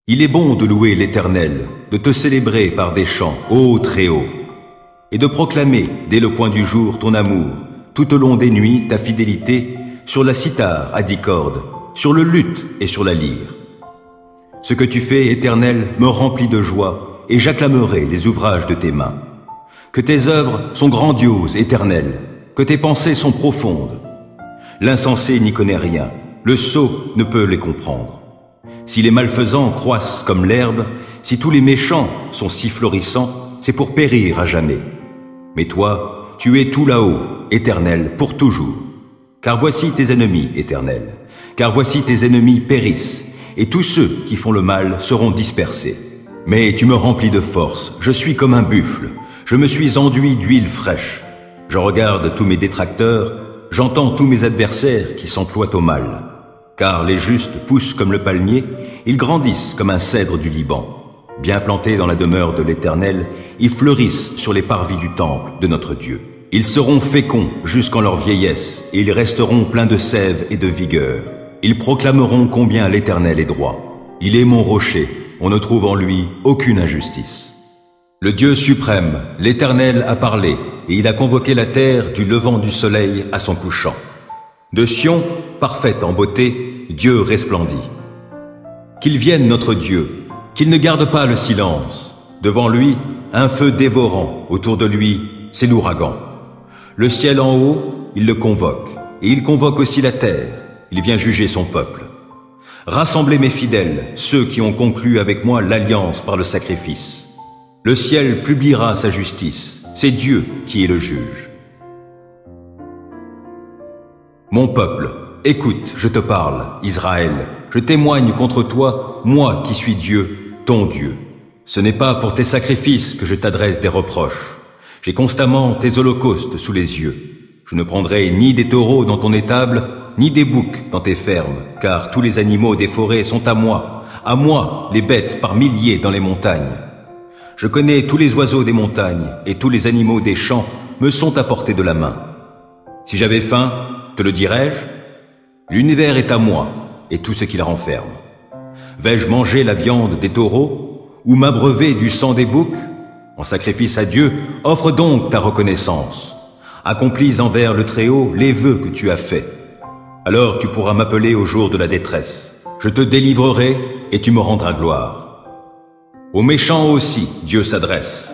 Il est bon de louer l'Éternel, de te célébrer par des chants, ô Très-Haut, et de proclamer dès le point du jour ton amour, tout au long des nuits ta fidélité, sur la cithare à 10 cordes, sur le luth et sur la lyre. Ce que tu fais, Éternel, me remplit de joie, et j'acclamerai les ouvrages de tes mains. Que tes œuvres sont grandioses, Éternel, que tes pensées sont profondes. L'insensé n'y connaît rien, le sot ne peut les comprendre. Si les malfaisants croissent comme l'herbe, si tous les méchants sont si florissants, c'est pour périr à jamais. Mais toi, tu es tout là-haut, Éternel, pour toujours. Car voici tes ennemis, Éternel, car voici tes ennemis périssent, et tous ceux qui font le mal seront dispersés. Mais tu me remplis de force, je suis comme un buffle, je me suis enduit d'huile fraîche. Je regarde tous mes détracteurs, j'entends tous mes adversaires qui s'emploient au mal. Car les justes poussent comme le palmier, ils grandissent comme un cèdre du Liban. Bien plantés dans la demeure de l'Éternel, ils fleurissent sur les parvis du temple de notre Dieu. Ils seront féconds jusqu'en leur vieillesse, et ils resteront pleins de sève et de vigueur. Ils proclameront combien l'Éternel est droit. Il est mon rocher, on ne trouve en lui aucune injustice. Le Dieu suprême, l'Éternel a parlé, et il a convoqué la terre du levant du soleil à son couchant. De Sion, parfaite en beauté, Dieu resplendit. Qu'il vienne notre Dieu, qu'il ne garde pas le silence. Devant lui, un feu dévorant, autour de lui, c'est l'ouragan. Le ciel en haut, il le convoque, et il convoque aussi la terre, il vient juger son peuple. Rassemblez mes fidèles, ceux qui ont conclu avec moi l'alliance par le sacrifice. Le ciel publiera sa justice, c'est Dieu qui est le juge. Mon peuple, écoute, je te parle, Israël, je témoigne contre toi, moi qui suis Dieu, ton Dieu. Ce n'est pas pour tes sacrifices que je t'adresse des reproches. J'ai constamment tes holocaustes sous les yeux. Je ne prendrai ni des taureaux dans ton étable, ni des boucs dans tes fermes, car tous les animaux des forêts sont à moi les bêtes par milliers dans les montagnes. Je connais tous les oiseaux des montagnes, et tous les animaux des champs me sont à portée de la main. Si j'avais faim, te le dirais-je? L'univers est à moi, et tout ce qu'il renferme. Vais-je manger la viande des taureaux, ou m'abreuver du sang des boucs? En sacrifice à Dieu, offre donc ta reconnaissance. Accomplis envers le Très-Haut les vœux que tu as faits. Alors tu pourras m'appeler au jour de la détresse. Je te délivrerai, et tu me rendras gloire. Aux méchants aussi, Dieu s'adresse.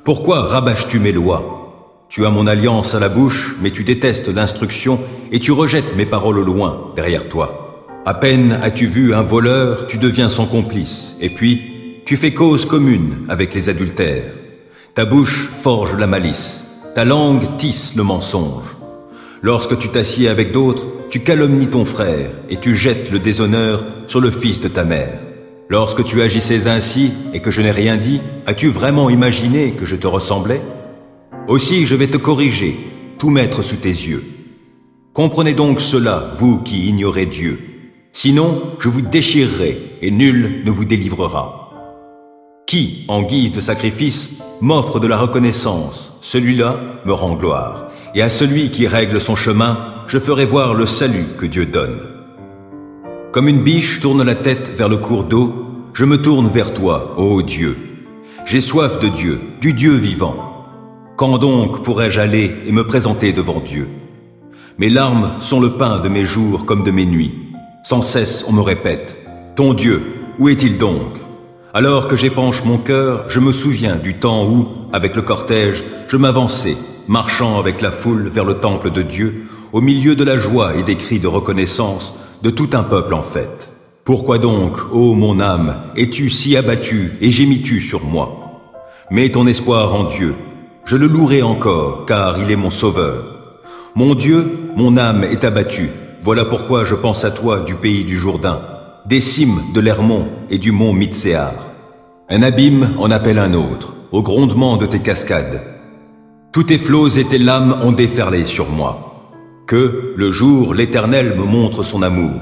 Pourquoi rabâches-tu mes lois? Tu as mon alliance à la bouche, mais tu détestes l'instruction et tu rejettes mes paroles au loin, derrière toi. À peine as-tu vu un voleur, tu deviens son complice, et puis tu fais cause commune avec les adultères. Ta bouche forge la malice, ta langue tisse le mensonge. Lorsque tu t'assieds avec d'autres, tu calomnies ton frère et tu jettes le déshonneur sur le fils de ta mère. Lorsque tu agissais ainsi et que je n'ai rien dit, as-tu vraiment imaginé que je te ressemblais? Aussi je vais te corriger, tout mettre sous tes yeux. Comprenez donc cela, vous qui ignorez Dieu. Sinon, je vous déchirerai et nul ne vous délivrera. Qui, en guise de sacrifice, m'offre de la reconnaissance, celui-là me rend gloire. Et à celui qui règle son chemin, je ferai voir le salut que Dieu donne. Comme une biche tourne la tête vers le cours d'eau, je me tourne vers toi, ô Dieu. J'ai soif de Dieu, du Dieu vivant. Quand donc pourrais-je aller et me présenter devant Dieu? Mes larmes sont le pain de mes jours comme de mes nuits. Sans cesse on me répète, « Ton Dieu, où est-il donc ?» Alors que j'épanche mon cœur, je me souviens du temps où, avec le cortège, je m'avançais, marchant avec la foule vers le temple de Dieu, au milieu de la joie et des cris de reconnaissance de tout un peuple en fête. Pourquoi donc, ô mon âme, es-tu si abattue et gémis-tu sur moi? Mets ton espoir en Dieu. Je le louerai encore, car il est mon sauveur. Mon Dieu, mon âme est abattue. Voilà pourquoi je pense à toi du pays du Jourdain, des cimes de l'Hermon et du mont Mitséar. Un abîme en appelle un autre, au grondement de tes cascades. Tous tes flots et tes lames ont déferlé sur moi. Que, le jour, l'Éternel me montre son amour.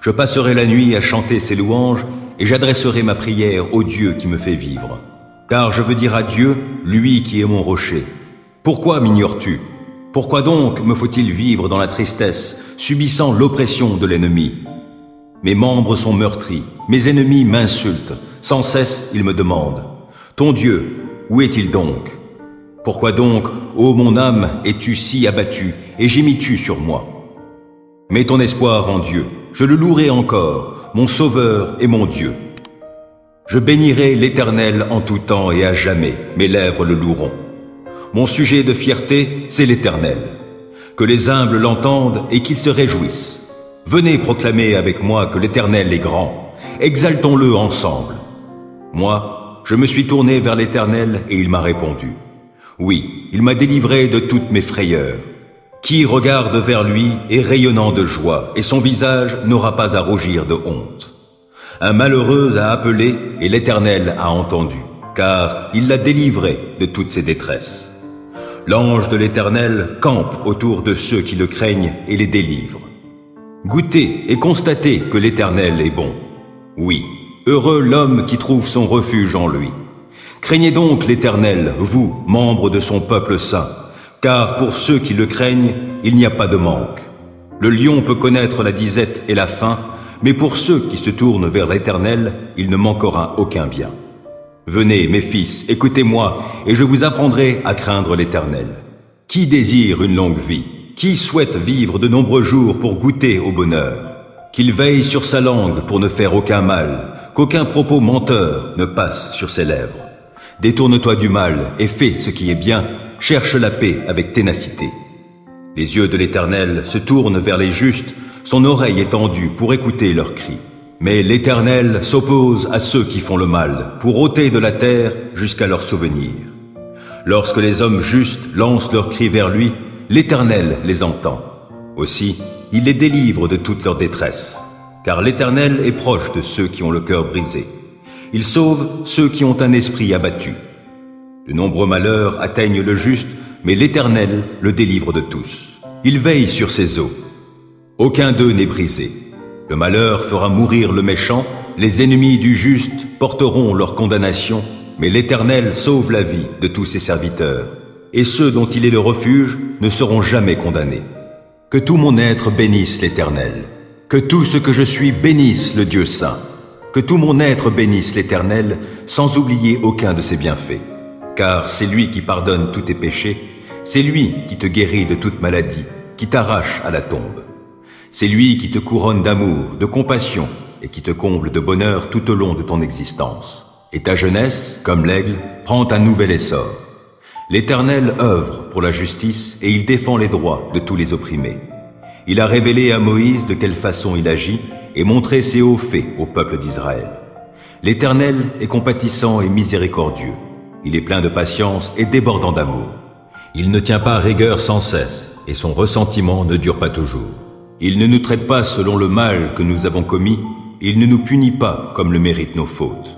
Je passerai la nuit à chanter ses louanges et j'adresserai ma prière au Dieu qui me fait vivre. Car je veux dire à Dieu, lui qui est mon rocher. Pourquoi m'ignores-tu? Pourquoi donc me faut-il vivre dans la tristesse, subissant l'oppression de l'ennemi? Mes membres sont meurtris, mes ennemis m'insultent, sans cesse ils me demandent, « Ton Dieu, où est-il donc ?» Pourquoi donc, ô mon âme, es-tu si abattue, et gémis-tu sur moi? Mets ton espoir en Dieu, je le louerai encore, mon Sauveur et mon Dieu. Je bénirai l'Éternel en tout temps et à jamais, mes lèvres le loueront. Mon sujet de fierté, c'est l'Éternel. Que les humbles l'entendent et qu'ils se réjouissent. Venez proclamer avec moi que l'Éternel est grand, exaltons-le ensemble. Moi, je me suis tourné vers l'Éternel et il m'a répondu. Oui, il m'a délivré de toutes mes frayeurs. Qui regarde vers lui est rayonnant de joie, et son visage n'aura pas à rougir de honte. Un malheureux a appelé, et l'Éternel a entendu, car il l'a délivré de toutes ses détresses. L'ange de l'Éternel campe autour de ceux qui le craignent et les délivre. Goûtez et constatez que l'Éternel est bon. Oui, heureux l'homme qui trouve son refuge en lui. Craignez donc l'Éternel, vous, membres de son peuple saint, car pour ceux qui le craignent, il n'y a pas de manque. Le lion peut connaître la disette et la faim, mais pour ceux qui se tournent vers l'Éternel, il ne manquera aucun bien. Venez, mes fils, écoutez-moi, et je vous apprendrai à craindre l'Éternel. Qui désire une longue vie? Qui souhaite vivre de nombreux jours pour goûter au bonheur? Qu'il veille sur sa langue pour ne faire aucun mal, qu'aucun propos menteur ne passe sur ses lèvres. Détourne-toi du mal et fais ce qui est bien, cherche la paix avec ténacité. Les yeux de l'Éternel se tournent vers les justes, son oreille est tendue pour écouter leurs cris. Mais l'Éternel s'oppose à ceux qui font le mal, pour ôter de la terre jusqu'à leur souvenir. Lorsque les hommes justes lancent leurs cris vers lui, l'Éternel les entend. Aussi, il les délivre de toute leur détresse, car l'Éternel est proche de ceux qui ont le cœur brisé. Il sauve ceux qui ont un esprit abattu. De nombreux malheurs atteignent le juste, mais l'Éternel le délivre de tous. Il veille sur ses eaux. Aucun d'eux n'est brisé. Le malheur fera mourir le méchant, les ennemis du juste porteront leur condamnation, mais l'Éternel sauve la vie de tous ses serviteurs, et ceux dont il est le refuge ne seront jamais condamnés. Que tout mon être bénisse l'Éternel. Que tout ce que je suis bénisse le Dieu saint. Que tout mon être bénisse l'Éternel, sans oublier aucun de ses bienfaits. Car c'est lui qui pardonne tous tes péchés, c'est lui qui te guérit de toute maladie, qui t'arrache à la tombe. C'est lui qui te couronne d'amour, de compassion, et qui te comble de bonheur tout au long de ton existence. Et ta jeunesse, comme l'aigle, prend un nouvel essor. L'Éternel œuvre pour la justice, et il défend les droits de tous les opprimés. Il a révélé à Moïse de quelle façon il agit, et montré ses hauts faits au peuple d'Israël. L'Éternel est compatissant et miséricordieux. Il est plein de patience et débordant d'amour. Il ne tient pas rigueur sans cesse, et son ressentiment ne dure pas toujours. Il ne nous traite pas selon le mal que nous avons commis, il ne nous punit pas comme le méritent nos fautes.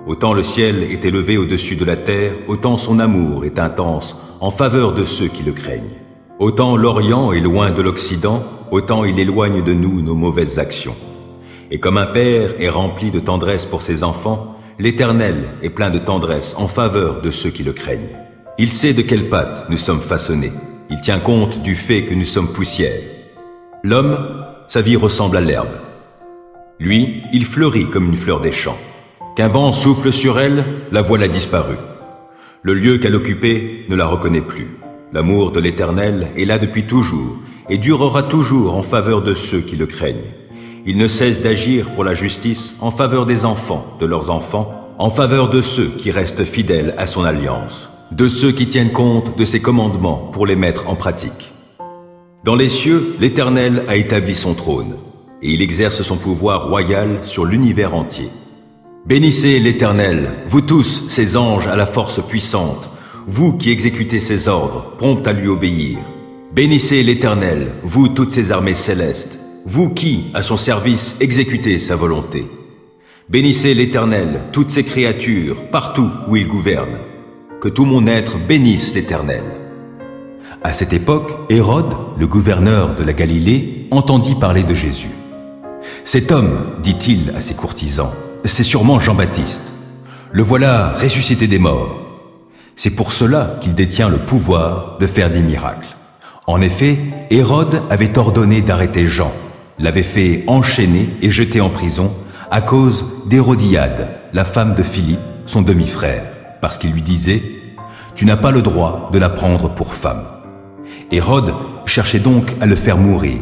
Autant le ciel est élevé au-dessus de la terre, autant son amour est intense en faveur de ceux qui le craignent. Autant l'Orient est loin de l'Occident, autant il éloigne de nous nos mauvaises actions. Et comme un père est rempli de tendresse pour ses enfants, l'Éternel est plein de tendresse en faveur de ceux qui le craignent. Il sait de quelle pâte nous sommes façonnés. Il tient compte du fait que nous sommes poussière. L'homme, sa vie ressemble à l'herbe. Lui, il fleurit comme une fleur des champs. Qu'un vent souffle sur elle, la voilà disparue. Le lieu qu'elle occupait ne la reconnaît plus. L'amour de l'Éternel est là depuis toujours et durera toujours en faveur de ceux qui le craignent. Il ne cesse d'agir pour la justice en faveur des enfants, de leurs enfants, en faveur de ceux qui restent fidèles à son alliance, de ceux qui tiennent compte de ses commandements pour les mettre en pratique. Dans les cieux, l'Éternel a établi son trône, et il exerce son pouvoir royal sur l'univers entier. Bénissez l'Éternel, vous tous, ses anges à la force puissante, vous qui exécutez ses ordres, prompts à lui obéir. Bénissez l'Éternel, vous toutes ses armées célestes, vous qui, à son service, exécutez sa volonté. Bénissez l'Éternel, toutes ses créatures, partout où il gouverne. Que tout mon être bénisse l'Éternel. À cette époque, Hérode, le gouverneur de la Galilée, entendit parler de Jésus. « Cet homme, dit-il à ses courtisans, c'est sûrement Jean-Baptiste. Le voilà ressuscité des morts. C'est pour cela qu'il détient le pouvoir de faire des miracles. » En effet, Hérode avait ordonné d'arrêter Jean, l'avait fait enchaîner et jeter en prison à cause d'Hérodiade, la femme de Philippe, son demi-frère, parce qu'il lui disait « Tu n'as pas le droit de la prendre pour femme ». Hérode cherchait donc à le faire mourir,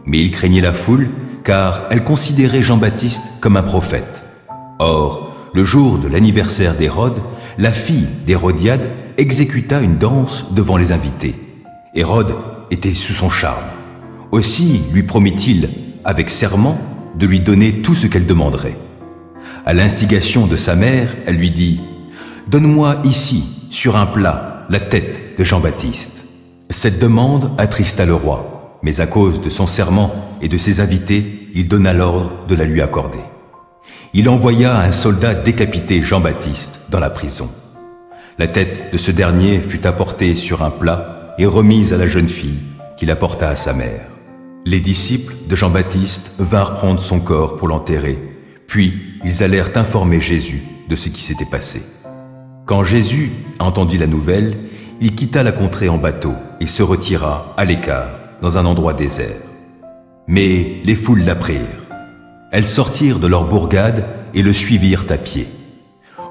mais il craignait la foule car elle considérait Jean-Baptiste comme un prophète. Or, le jour de l'anniversaire d'Hérode, la fille d'Hérodiade exécuta une danse devant les invités. Hérode était sous son charme. Aussi lui promit-il, avec serment, de lui donner tout ce qu'elle demanderait. À l'instigation de sa mère, elle lui dit « Donne-moi ici, sur un plat, la tête de Jean-Baptiste ». Cette demande attrista le roi, mais à cause de son serment et de ses invités, il donna l'ordre de la lui accorder. Il envoya un soldat décapiter Jean-Baptiste dans la prison. La tête de ce dernier fut apportée sur un plat et remise à la jeune fille qui la porta à sa mère. Les disciples de Jean-Baptiste vinrent prendre son corps pour l'enterrer, puis ils allèrent informer Jésus de ce qui s'était passé. Quand Jésus entendit la nouvelle, il quitta la contrée en bateau et se retira à l'écart, dans un endroit désert. Mais les foules l'apprirent. Elles sortirent de leur bourgade et le suivirent à pied.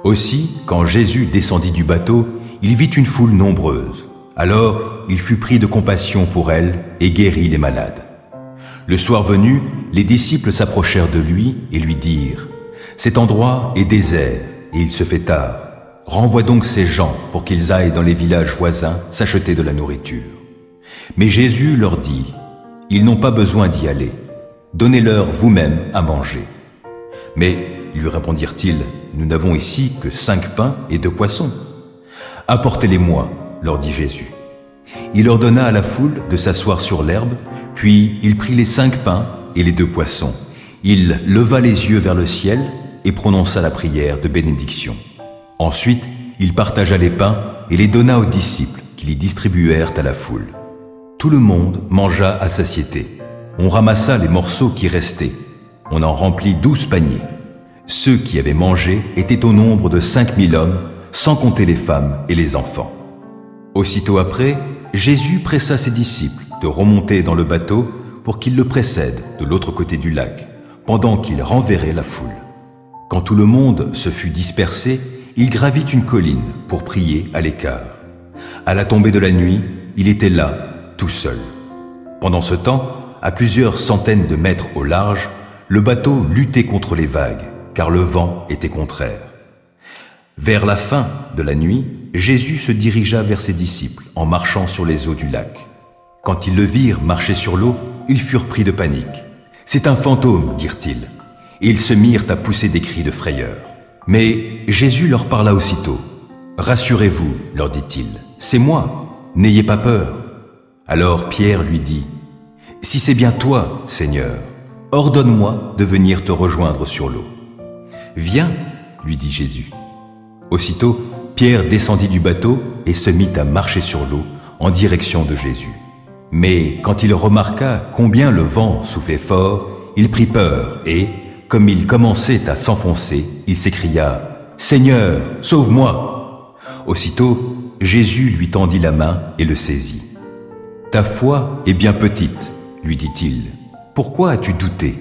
Aussi, quand Jésus descendit du bateau, il vit une foule nombreuse. Alors, il fut pris de compassion pour elle et guérit les malades. Le soir venu, les disciples s'approchèrent de lui et lui dirent « Cet endroit est désert et il se fait tard. Renvoie donc ces gens pour qu'ils aillent dans les villages voisins s'acheter de la nourriture. » Mais Jésus leur dit « Ils n'ont pas besoin d'y aller. Donnez-leur vous-même à manger. » Mais, lui répondirent-ils, nous n'avons ici que 5 pains et 2 poissons. Apportez-les-moi, leur dit Jésus. Il ordonna à la foule de s'asseoir sur l'herbe, puis il prit les 5 pains et les 2 poissons. Il leva les yeux vers le ciel et prononça la prière de bénédiction. Ensuite, il partagea les pains et les donna aux disciples qui les distribuèrent à la foule. Tout le monde mangea à satiété. On ramassa les morceaux qui restaient. On en remplit 12 paniers. Ceux qui avaient mangé étaient au nombre de 5000 hommes, sans compter les femmes et les enfants. Aussitôt après, Jésus pressa ses disciples de remonter dans le bateau pour qu'ils le précèdent de l'autre côté du lac, pendant qu'il renverrait la foule. Quand tout le monde se fut dispersé, il gravit une colline pour prier à l'écart. À la tombée de la nuit, il était là, tout seul. Pendant ce temps, à plusieurs centaines de mètres au large, le bateau luttait contre les vagues, car le vent était contraire. Vers la fin de la nuit, Jésus se dirigea vers ses disciples en marchant sur les eaux du lac. Quand ils le virent marcher sur l'eau, ils furent pris de panique. « C'est un fantôme » dirent-ils, et ils se mirent à pousser des cris de frayeur. Mais Jésus leur parla aussitôt. « Rassurez-vous, leur dit-il, c'est moi, n'ayez pas peur. » Alors Pierre lui dit, « Si c'est bien toi, Seigneur, ordonne-moi de venir te rejoindre sur l'eau. »« Viens, lui dit Jésus. » Aussitôt, Pierre descendit du bateau et se mit à marcher sur l'eau en direction de Jésus. Mais quand il remarqua combien le vent soufflait fort, il prit peur et, comme il commençait à s'enfoncer, il s'écria « Seigneur, sauve-moi » Aussitôt, Jésus lui tendit la main et le saisit. « Ta foi est bien petite, lui dit-il. Pourquoi as-tu douté ?»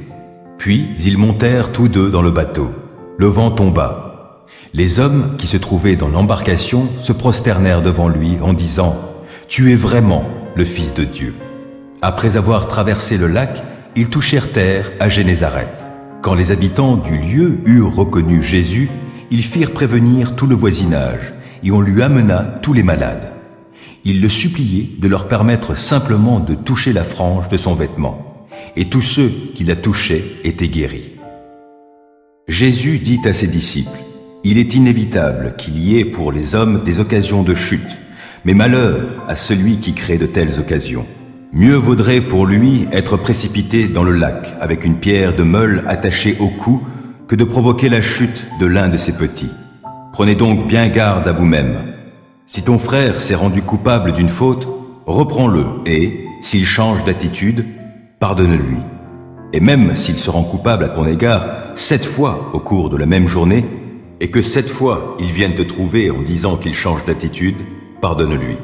Puis ils montèrent tous deux dans le bateau. Le vent tomba. Les hommes qui se trouvaient dans l'embarcation se prosternèrent devant lui en disant « Tu es vraiment le Fils de Dieu ». Après avoir traversé le lac, ils touchèrent terre à Génézareth. Quand les habitants du lieu eurent reconnu Jésus, ils firent prévenir tout le voisinage et on lui amena tous les malades. Ils le suppliaient de leur permettre simplement de toucher la frange de son vêtement, et tous ceux qui la touchaient étaient guéris. Jésus dit à ses disciples: « Il est inévitable qu'il y ait pour les hommes des occasions de chute, mais malheur à celui qui crée de telles occasions. Mieux vaudrait pour lui être précipité dans le lac avec une pierre de meule attachée au cou que de provoquer la chute de l'un de ses petits. Prenez donc bien garde à vous-même. Si ton frère s'est rendu coupable d'une faute, reprends-le et, s'il change d'attitude, pardonne-lui. Et même s'il se rend coupable à ton égard 7 fois au cours de la même journée, et que 7 fois il vienne te trouver en disant qu'il change d'attitude, pardonne-lui. »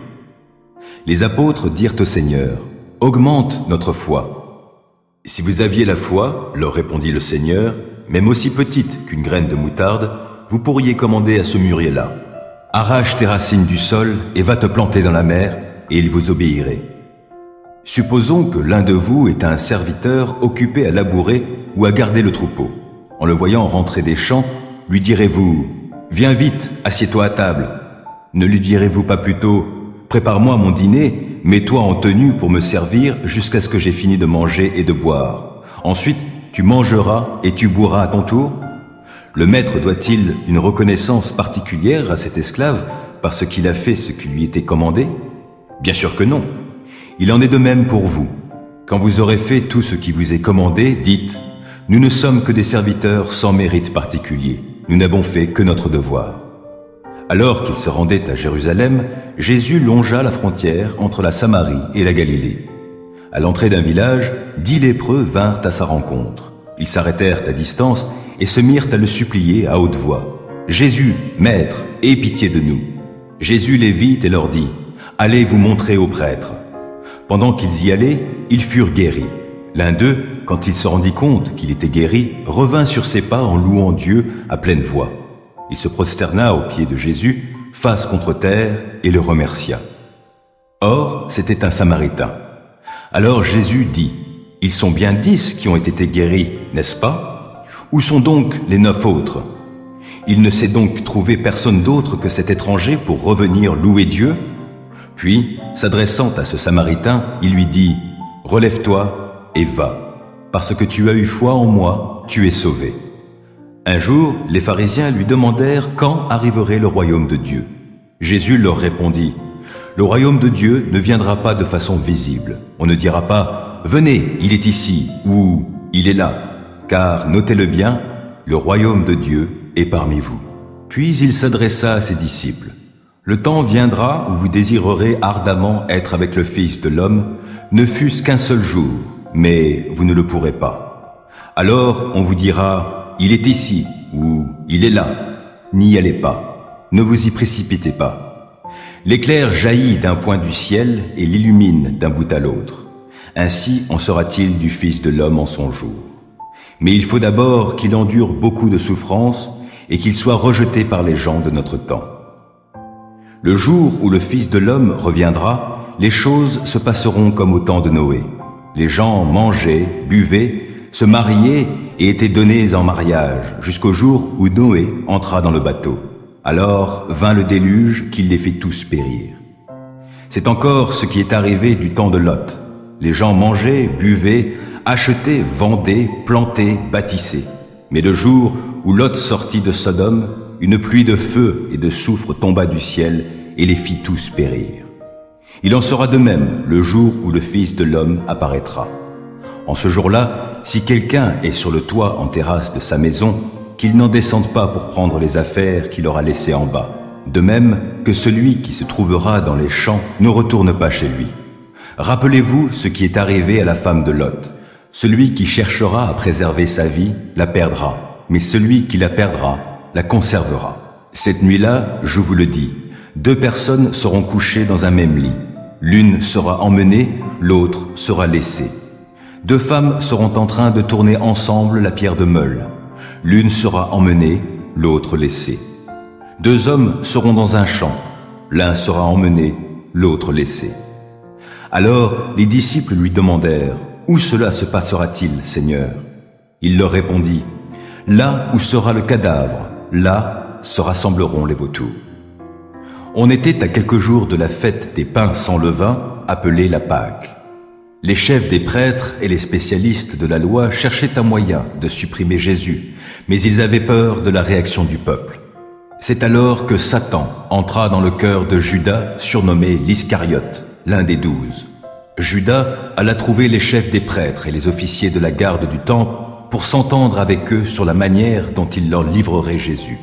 Les apôtres dirent au Seigneur: « Augmente notre foi. » Si vous aviez la foi, leur répondit le Seigneur, même aussi petite qu'une graine de moutarde, vous pourriez commander à ce mûrier-là: arrache tes racines du sol et va te planter dans la mer, et il vous obéirait. Supposons que l'un de vous est un serviteur occupé à labourer ou à garder le troupeau. En le voyant rentrer des champs, lui direz-vous: viens vite, assieds-toi à table. Ne lui direz-vous pas plutôt: prépare-moi mon dîner, mets-toi en tenue pour me servir jusqu'à ce que j'ai fini de manger et de boire. Ensuite, tu mangeras et tu boiras à ton tour? Le maître doit-il une reconnaissance particulière à cet esclave parce qu'il a fait ce qui lui était commandé? Bien sûr que non. Il en est de même pour vous. Quand vous aurez fait tout ce qui vous est commandé, dites: nous ne sommes que des serviteurs sans mérite particulier. Nous n'avons fait que notre devoir. Alors qu'il se rendait à Jérusalem, Jésus longea la frontière entre la Samarie et la Galilée. À l'entrée d'un village, 10 lépreux vinrent à sa rencontre. Ils s'arrêtèrent à distance et se mirent à le supplier à haute voix: Jésus, Maître, aie pitié de nous. Jésus les vit et leur dit: allez vous montrer aux prêtres. Pendant qu'ils y allaient, ils furent guéris. L'un d'eux, quand il se rendit compte qu'il était guéri, revint sur ses pas en louant Dieu à pleine voix. Il se prosterna aux pieds de Jésus, face contre terre, et le remercia. Or, c'était un Samaritain. Alors Jésus dit: ils sont bien 10 qui ont été guéris, n'est-ce pas? Où sont donc les 9 autres? Il ne s'est donc trouvé personne d'autre que cet étranger pour revenir louer Dieu? Puis, s'adressant à ce Samaritain, il lui dit: relève-toi et va, parce que tu as eu foi en moi, tu es sauvé. Un jour, les pharisiens lui demandèrent quand arriverait le royaume de Dieu. Jésus leur répondit: le royaume de Dieu ne viendra pas de façon visible. On ne dira pas: venez, il est ici, ou il est là, car notez-le bien, le royaume de Dieu est parmi vous. Puis il s'adressa à ses disciples: le temps viendra où vous désirerez ardemment être avec le Fils de l'homme, ne fût-ce qu'un seul jour, mais vous ne le pourrez pas. Alors on vous dira: il est ici, ou il est là. N'y allez pas, ne vous y précipitez pas. L'éclair jaillit d'un point du ciel et l'illumine d'un bout à l'autre. Ainsi en sera-t-il du Fils de l'homme en son jour. Mais il faut d'abord qu'il endure beaucoup de souffrances et qu'il soit rejeté par les gens de notre temps. Le jour où le Fils de l'homme reviendra, les choses se passeront comme au temps de Noé. Les gens mangeaient, buvaient, se mariaient et étaient donnés en mariage jusqu'au jour où Noé entra dans le bateau. Alors vint le déluge qui les fit tous périr. C'est encore ce qui est arrivé du temps de Lot. Les gens mangeaient, buvaient, achetaient, vendaient, plantaient, bâtissaient. Mais le jour où Lot sortit de Sodome, une pluie de feu et de soufre tomba du ciel et les fit tous périr. Il en sera de même le jour où le Fils de l'homme apparaîtra. En ce jour-là, si quelqu'un est sur le toit en terrasse de sa maison, qu'il n'en descende pas pour prendre les affaires qu'il aura laissées en bas. De même que celui qui se trouvera dans les champs ne retourne pas chez lui. Rappelez-vous ce qui est arrivé à la femme de Lot. Celui qui cherchera à préserver sa vie la perdra, mais celui qui la perdra la conservera. Cette nuit-là, je vous le dis, 2 personnes seront couchées dans un même lit. L'une sera emmenée, l'autre sera laissée. 2 femmes seront en train de tourner ensemble la pierre de meule. L'une sera emmenée, l'autre laissée. 2 hommes seront dans un champ. L'un sera emmené, l'autre laissé. Alors les disciples lui demandèrent: où cela se passera-t-il, Seigneur? Il leur répondit: là où sera le cadavre, là se rassembleront les vautours. On était à quelques jours de la fête des pains sans levain, appelée la Pâque. Les chefs des prêtres et les spécialistes de la loi cherchaient un moyen de supprimer Jésus, mais ils avaient peur de la réaction du peuple. C'est alors que Satan entra dans le cœur de Judas, surnommé l'Iscariote, l'un des 12. Judas alla trouver les chefs des prêtres et les officiers de la garde du temple pour s'entendre avec eux sur la manière dont il leur livrerait Jésus.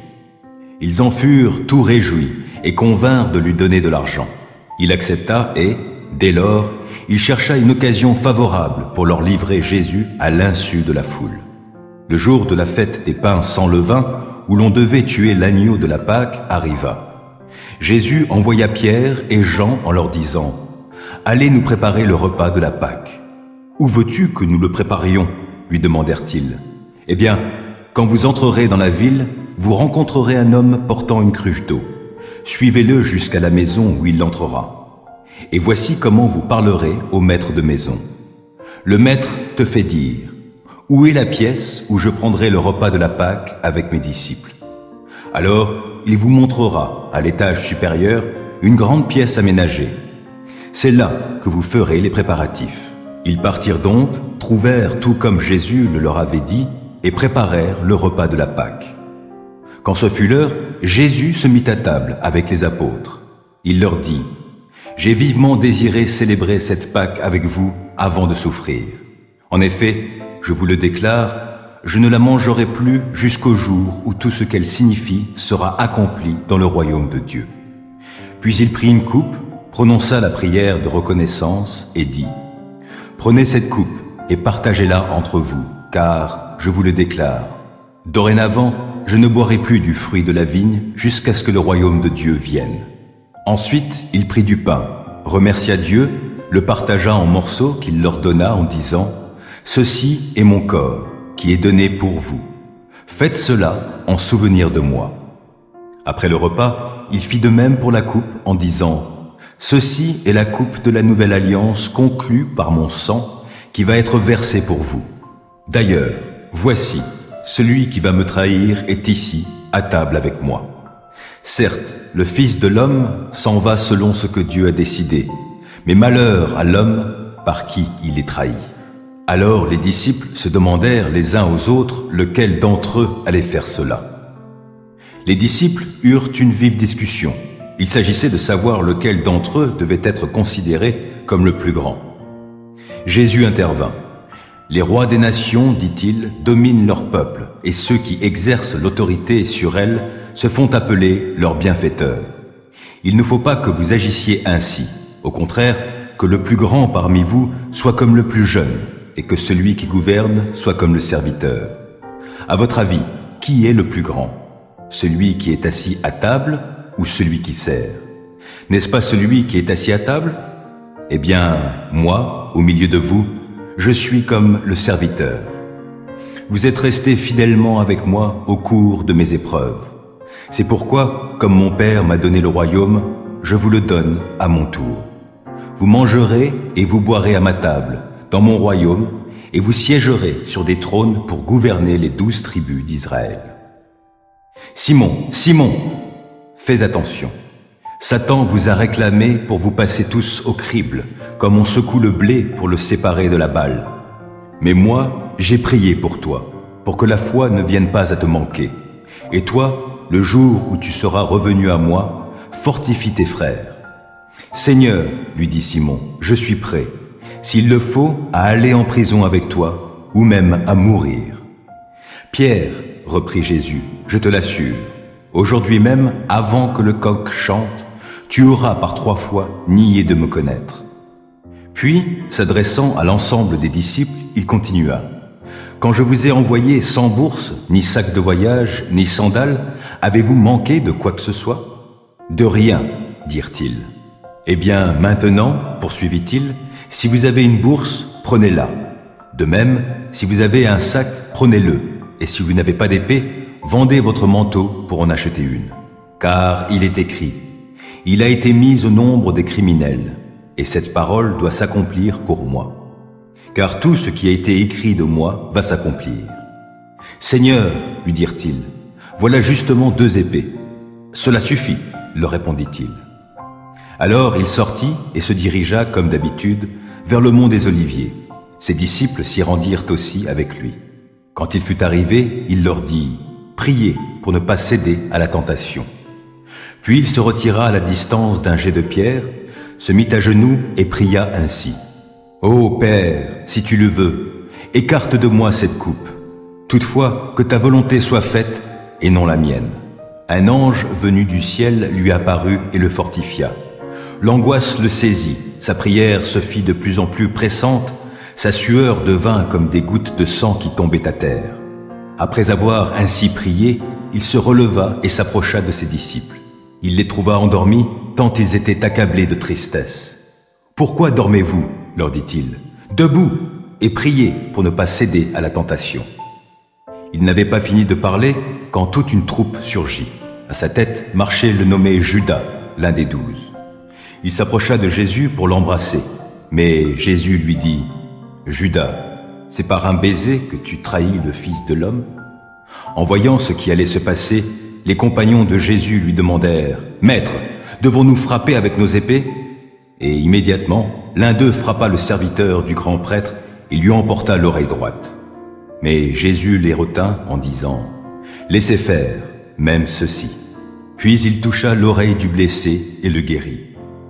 Ils en furent tout réjouis et convinrent de lui donner de l'argent. Il accepta et, dès lors, il chercha une occasion favorable pour leur livrer Jésus à l'insu de la foule. Le jour de la fête des pains sans levain, où l'on devait tuer l'agneau de la Pâque, arriva. Jésus envoya Pierre et Jean en leur disant: « Allez nous préparer le repas de la Pâque. » Où veux-tu que nous le préparions ? Lui demandèrent-ils. Eh bien, quand vous entrerez dans la ville, vous rencontrerez un homme portant une cruche d'eau. Suivez-le jusqu'à la maison où il entrera. Et voici comment vous parlerez au maître de maison. Le maître te fait dire, « Où est la pièce où je prendrai le repas de la Pâque avec mes disciples ?» Alors, il vous montrera, à l'étage supérieur, une grande pièce aménagée. C'est là que vous ferez les préparatifs. Ils partirent donc, trouvèrent tout comme Jésus le leur avait dit, et préparèrent le repas de la Pâque. Quand ce fut l'heure, Jésus se mit à table avec les apôtres. Il leur dit, « J'ai vivement désiré célébrer cette Pâque avec vous avant de souffrir. En effet, je vous le déclare, je ne la mangerai plus jusqu'au jour où tout ce qu'elle signifie sera accompli dans le royaume de Dieu. » Puis il prit une coupe, prononça la prière de reconnaissance et dit, « Prenez cette coupe et partagez-la entre vous, car, je vous le déclare, dorénavant, je ne boirai plus du fruit de la vigne jusqu'à ce que le royaume de Dieu vienne. » Ensuite, il prit du pain, remercia Dieu, le partagea en morceaux qu'il leur donna en disant, « Ceci est mon corps, qui est donné pour vous. Faites cela en souvenir de moi. » Après le repas, il fit de même pour la coupe en disant, « Ceci est la coupe de la nouvelle alliance conclue par mon sang, qui va être versée pour vous. D'ailleurs, voici, celui qui va me trahir est ici, à table avec moi. Certes, le Fils de l'homme s'en va selon ce que Dieu a décidé, mais malheur à l'homme par qui il est trahi. » Alors les disciples se demandèrent les uns aux autres lequel d'entre eux allait faire cela. Les disciples eurent une vive discussion. Il s'agissait de savoir lequel d'entre eux devait être considéré comme le plus grand. Jésus intervint. « Les rois des nations, dit-il, dominent leur peuple, et ceux qui exercent l'autorité sur elles se font appeler leurs bienfaiteurs. Il ne faut pas que vous agissiez ainsi. Au contraire, que le plus grand parmi vous soit comme le plus jeune, et que celui qui gouverne soit comme le serviteur. À votre avis, qui est le plus grand? Celui qui est assis à table ou celui qui sert? N'est-ce pas celui qui est assis à table? Eh bien, moi, au milieu de vous, je suis comme le serviteur. Vous êtes restés fidèlement avec moi au cours de mes épreuves. C'est pourquoi, comme mon Père m'a donné le royaume, je vous le donne à mon tour. Vous mangerez et vous boirez à ma table, dans mon royaume, et vous siégerez sur des trônes pour gouverner les 12 tribus d'Israël. Simon, Simon, fais attention. Satan vous a réclamé pour vous passer tous au crible, comme on secoue le blé pour le séparer de la balle. Mais moi, j'ai prié pour toi, pour que la foi ne vienne pas à te manquer. Et toi, le jour où tu seras revenu à moi, fortifie tes frères. Seigneur, lui dit Simon, je suis prêt, s'il le faut, à aller en prison avec toi, ou même à mourir. Pierre, reprit Jésus, je te l'assure, aujourd'hui même, avant que le coq chante, tu auras par 3 fois nié de me connaître. Puis, s'adressant à l'ensemble des disciples, il continua. Quand je vous ai envoyé sans bourse, ni sac de voyage, ni sandales, avez-vous manqué de quoi que ce soit? De rien, dirent-ils. Eh bien, maintenant, poursuivit-il, si vous avez une bourse, prenez-la. De même, si vous avez un sac, prenez-le. Et si vous n'avez pas d'épée, vendez votre manteau pour en acheter une. Car il est écrit, « Il a été mis au nombre des criminels, et cette parole doit s'accomplir pour moi. Car tout ce qui a été écrit de moi va s'accomplir. » « Seigneur, lui dirent-ils, voilà justement 2 épées. »« Cela suffit, leur répondit-il. Alors il sortit et se dirigea, comme d'habitude, vers le mont des Oliviers. Ses disciples s'y rendirent aussi avec lui. Quand il fut arrivé, il leur dit, « Priez pour ne pas céder à la tentation. » Puis il se retira à la distance d'un jet de pierre, se mit à genoux et pria ainsi. « Ô Père, si tu le veux, écarte de moi cette coupe. Toutefois, que ta volonté soit faite et non la mienne. » Un ange venu du ciel lui apparut et le fortifia. L'angoisse le saisit, sa prière se fit de plus en plus pressante, sa sueur devint comme des gouttes de sang qui tombaient à terre. Après avoir ainsi prié, il se releva et s'approcha de ses disciples. Il les trouva endormis, tant ils étaient accablés de tristesse. « Pourquoi dormez-vous » leur dit-il. « Debout, et priez pour ne pas céder à la tentation. » Il n'avait pas fini de parler quand toute une troupe surgit. À sa tête marchait le nommé Judas, l'un des 12. Il s'approcha de Jésus pour l'embrasser, mais Jésus lui dit: « Judas, c'est par un baiser que tu trahis le Fils de l'homme ?» En voyant ce qui allait se passer, les compagnons de Jésus lui demandèrent: « Maître, devons-nous frapper avec nos épées ?» Et immédiatement, l'un d'eux frappa le serviteur du grand prêtre et lui emporta l'oreille droite. Mais Jésus les retint en disant: « Laissez faire, même ceci. » Puis il toucha l'oreille du blessé et le guérit.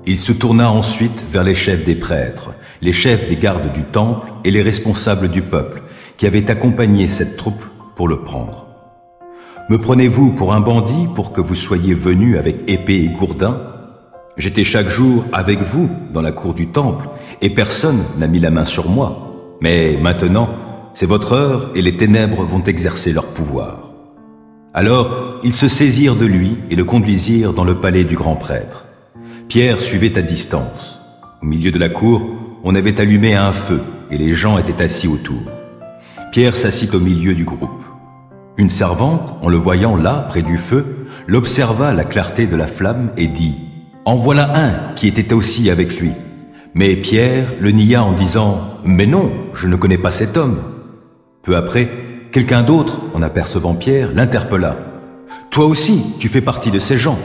Il se tourna ensuite vers les chefs des prêtres, les chefs des gardes du temple et les responsables du peuple qui avaient accompagné cette troupe pour le prendre. « Me prenez-vous pour un bandit pour que vous soyez venus avec épée et gourdin? J'étais chaque jour avec vous dans la cour du temple et personne n'a mis la main sur moi. Mais maintenant, c'est votre heure et les ténèbres vont exercer leur pouvoir. » Alors, ils se saisirent de lui et le conduisirent dans le palais du grand prêtre. Pierre suivait à distance. Au milieu de la cour, on avait allumé un feu et les gens étaient assis autour. Pierre s'assit au milieu du groupe. Une servante, en le voyant là, près du feu, l'observa à la clarté de la flamme et dit: « En voilà un qui était aussi avec lui. » Mais Pierre le nia en disant: « Mais non, je ne connais pas cet homme. » Peu après, quelqu'un d'autre, en apercevant Pierre, l'interpella: « Toi aussi, tu fais partie de ces gens. »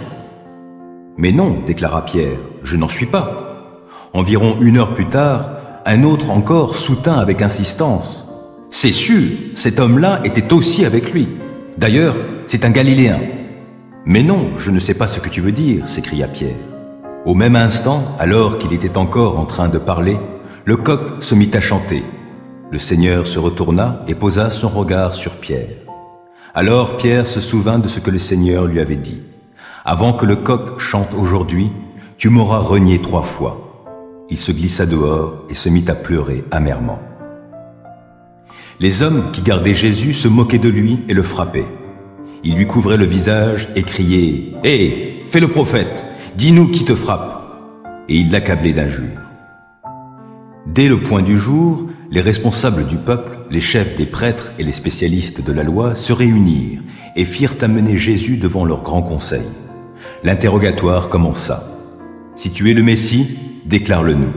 « Mais non, déclara Pierre, je n'en suis pas. » Environ 1 heure plus tard, un autre encore soutint avec insistance: « C'est sûr, cet homme-là était aussi avec lui. D'ailleurs, c'est un Galiléen. » « Mais non, je ne sais pas ce que tu veux dire, » s'écria Pierre. Au même instant, alors qu'il était encore en train de parler, le coq se mit à chanter. Le Seigneur se retourna et posa son regard sur Pierre. Alors Pierre se souvint de ce que le Seigneur lui avait dit: « Avant que le coq chante aujourd'hui, tu m'auras renié 3 fois. » Il se glissa dehors et se mit à pleurer amèrement. Les hommes qui gardaient Jésus se moquaient de lui et le frappaient. Ils lui couvraient le visage et criaient: « Hé, fais le prophète, dis-nous qui te frappe !» Et ils l'accablaient d'injures. Dès le point du jour, les responsables du peuple, les chefs des prêtres et les spécialistes de la loi se réunirent et firent amener Jésus devant leur grand conseil. L'interrogatoire commença. « Si tu es le Messie, déclare-le-nous. »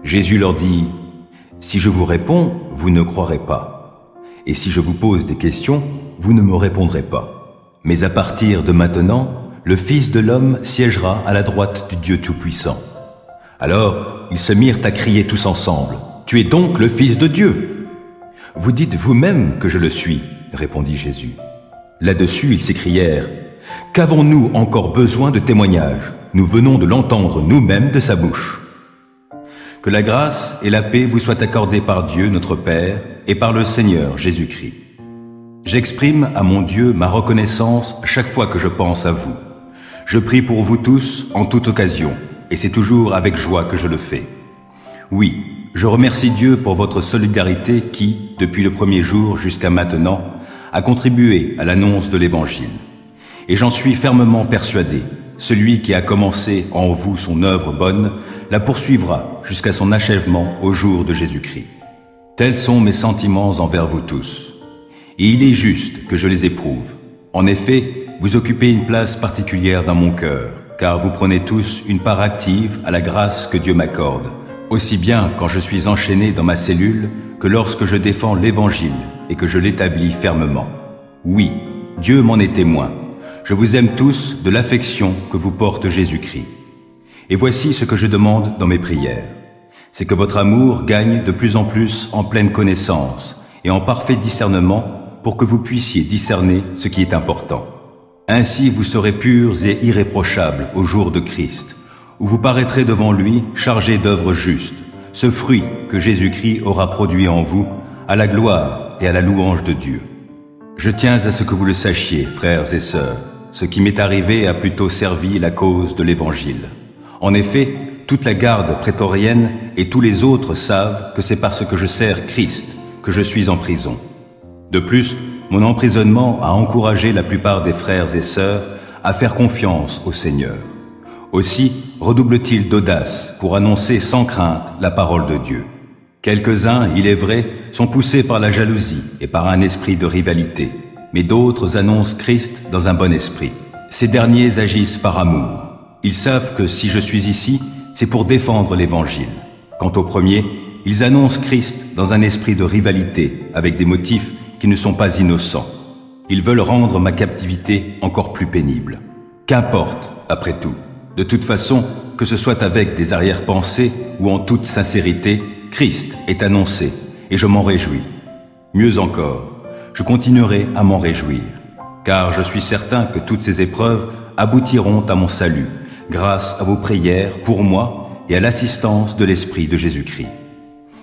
Jésus leur dit: « Si je vous réponds, vous ne croirez pas. Et si je vous pose des questions, vous ne me répondrez pas. Mais à partir de maintenant, le Fils de l'homme siégera à la droite du Dieu Tout-Puissant. » Alors, ils se mirent à crier tous ensemble: « Tu es donc le Fils de Dieu !»« Vous dites vous-même que je le suis, » répondit Jésus. Là-dessus, ils s'écrièrent: « Qu'avons-nous encore besoin de témoignages? Nous venons de l'entendre nous-mêmes de sa bouche. » Que la grâce et la paix vous soient accordées par Dieu notre Père et par le Seigneur Jésus-Christ. J'exprime à mon Dieu ma reconnaissance chaque fois que je pense à vous. Je prie pour vous tous en toute occasion, et c'est toujours avec joie que je le fais. Oui, je remercie Dieu pour votre solidarité qui, depuis le premier jour jusqu'à maintenant, a contribué à l'annonce de l'Évangile. Et j'en suis fermement persuadé, celui qui a commencé en vous son œuvre bonne, la poursuivra jusqu'à son achèvement au jour de Jésus-Christ. Tels sont mes sentiments envers vous tous. Et il est juste que je les éprouve. En effet, vous occupez une place particulière dans mon cœur, car vous prenez tous une part active à la grâce que Dieu m'accorde, aussi bien quand je suis enchaîné dans ma cellule que lorsque je défends l'Évangile et que je l'établis fermement. Oui, Dieu m'en est témoin. Je vous aime tous de l'affection que vous porte Jésus-Christ. Et voici ce que je demande dans mes prières. C'est que votre amour gagne de plus en plus en pleine connaissance et en parfait discernement pour que vous puissiez discerner ce qui est important. Ainsi vous serez purs et irréprochables au jour de Christ, où vous paraîtrez devant lui chargés d'œuvres justes, ce fruit que Jésus-Christ aura produit en vous, à la gloire et à la louange de Dieu. Je tiens à ce que vous le sachiez, frères et sœurs, ce qui m'est arrivé a plutôt servi la cause de l'Évangile. En effet, toute la garde prétorienne et tous les autres savent que c'est parce que je sers Christ que je suis en prison. De plus, mon emprisonnement a encouragé la plupart des frères et sœurs à faire confiance au Seigneur. Aussi redouble-t-il d'audace pour annoncer sans crainte la parole de Dieu. Quelques-uns, il est vrai, sont poussés par la jalousie et par un esprit de rivalité, mais d'autres annoncent Christ dans un bon esprit. Ces derniers agissent par amour. Ils savent que si je suis ici, c'est pour défendre l'Évangile. Quant aux premiers, ils annoncent Christ dans un esprit de rivalité, avec des motifs qui ne sont pas innocents. Ils veulent rendre ma captivité encore plus pénible. Qu'importe, après tout. De toute façon, que ce soit avec des arrière-pensées ou en toute sincérité, Christ est annoncé et je m'en réjouis. Mieux encore, je continuerai à m'en réjouir, car je suis certain que toutes ces épreuves aboutiront à mon salut, grâce à vos prières pour moi et à l'assistance de l'Esprit de Jésus-Christ.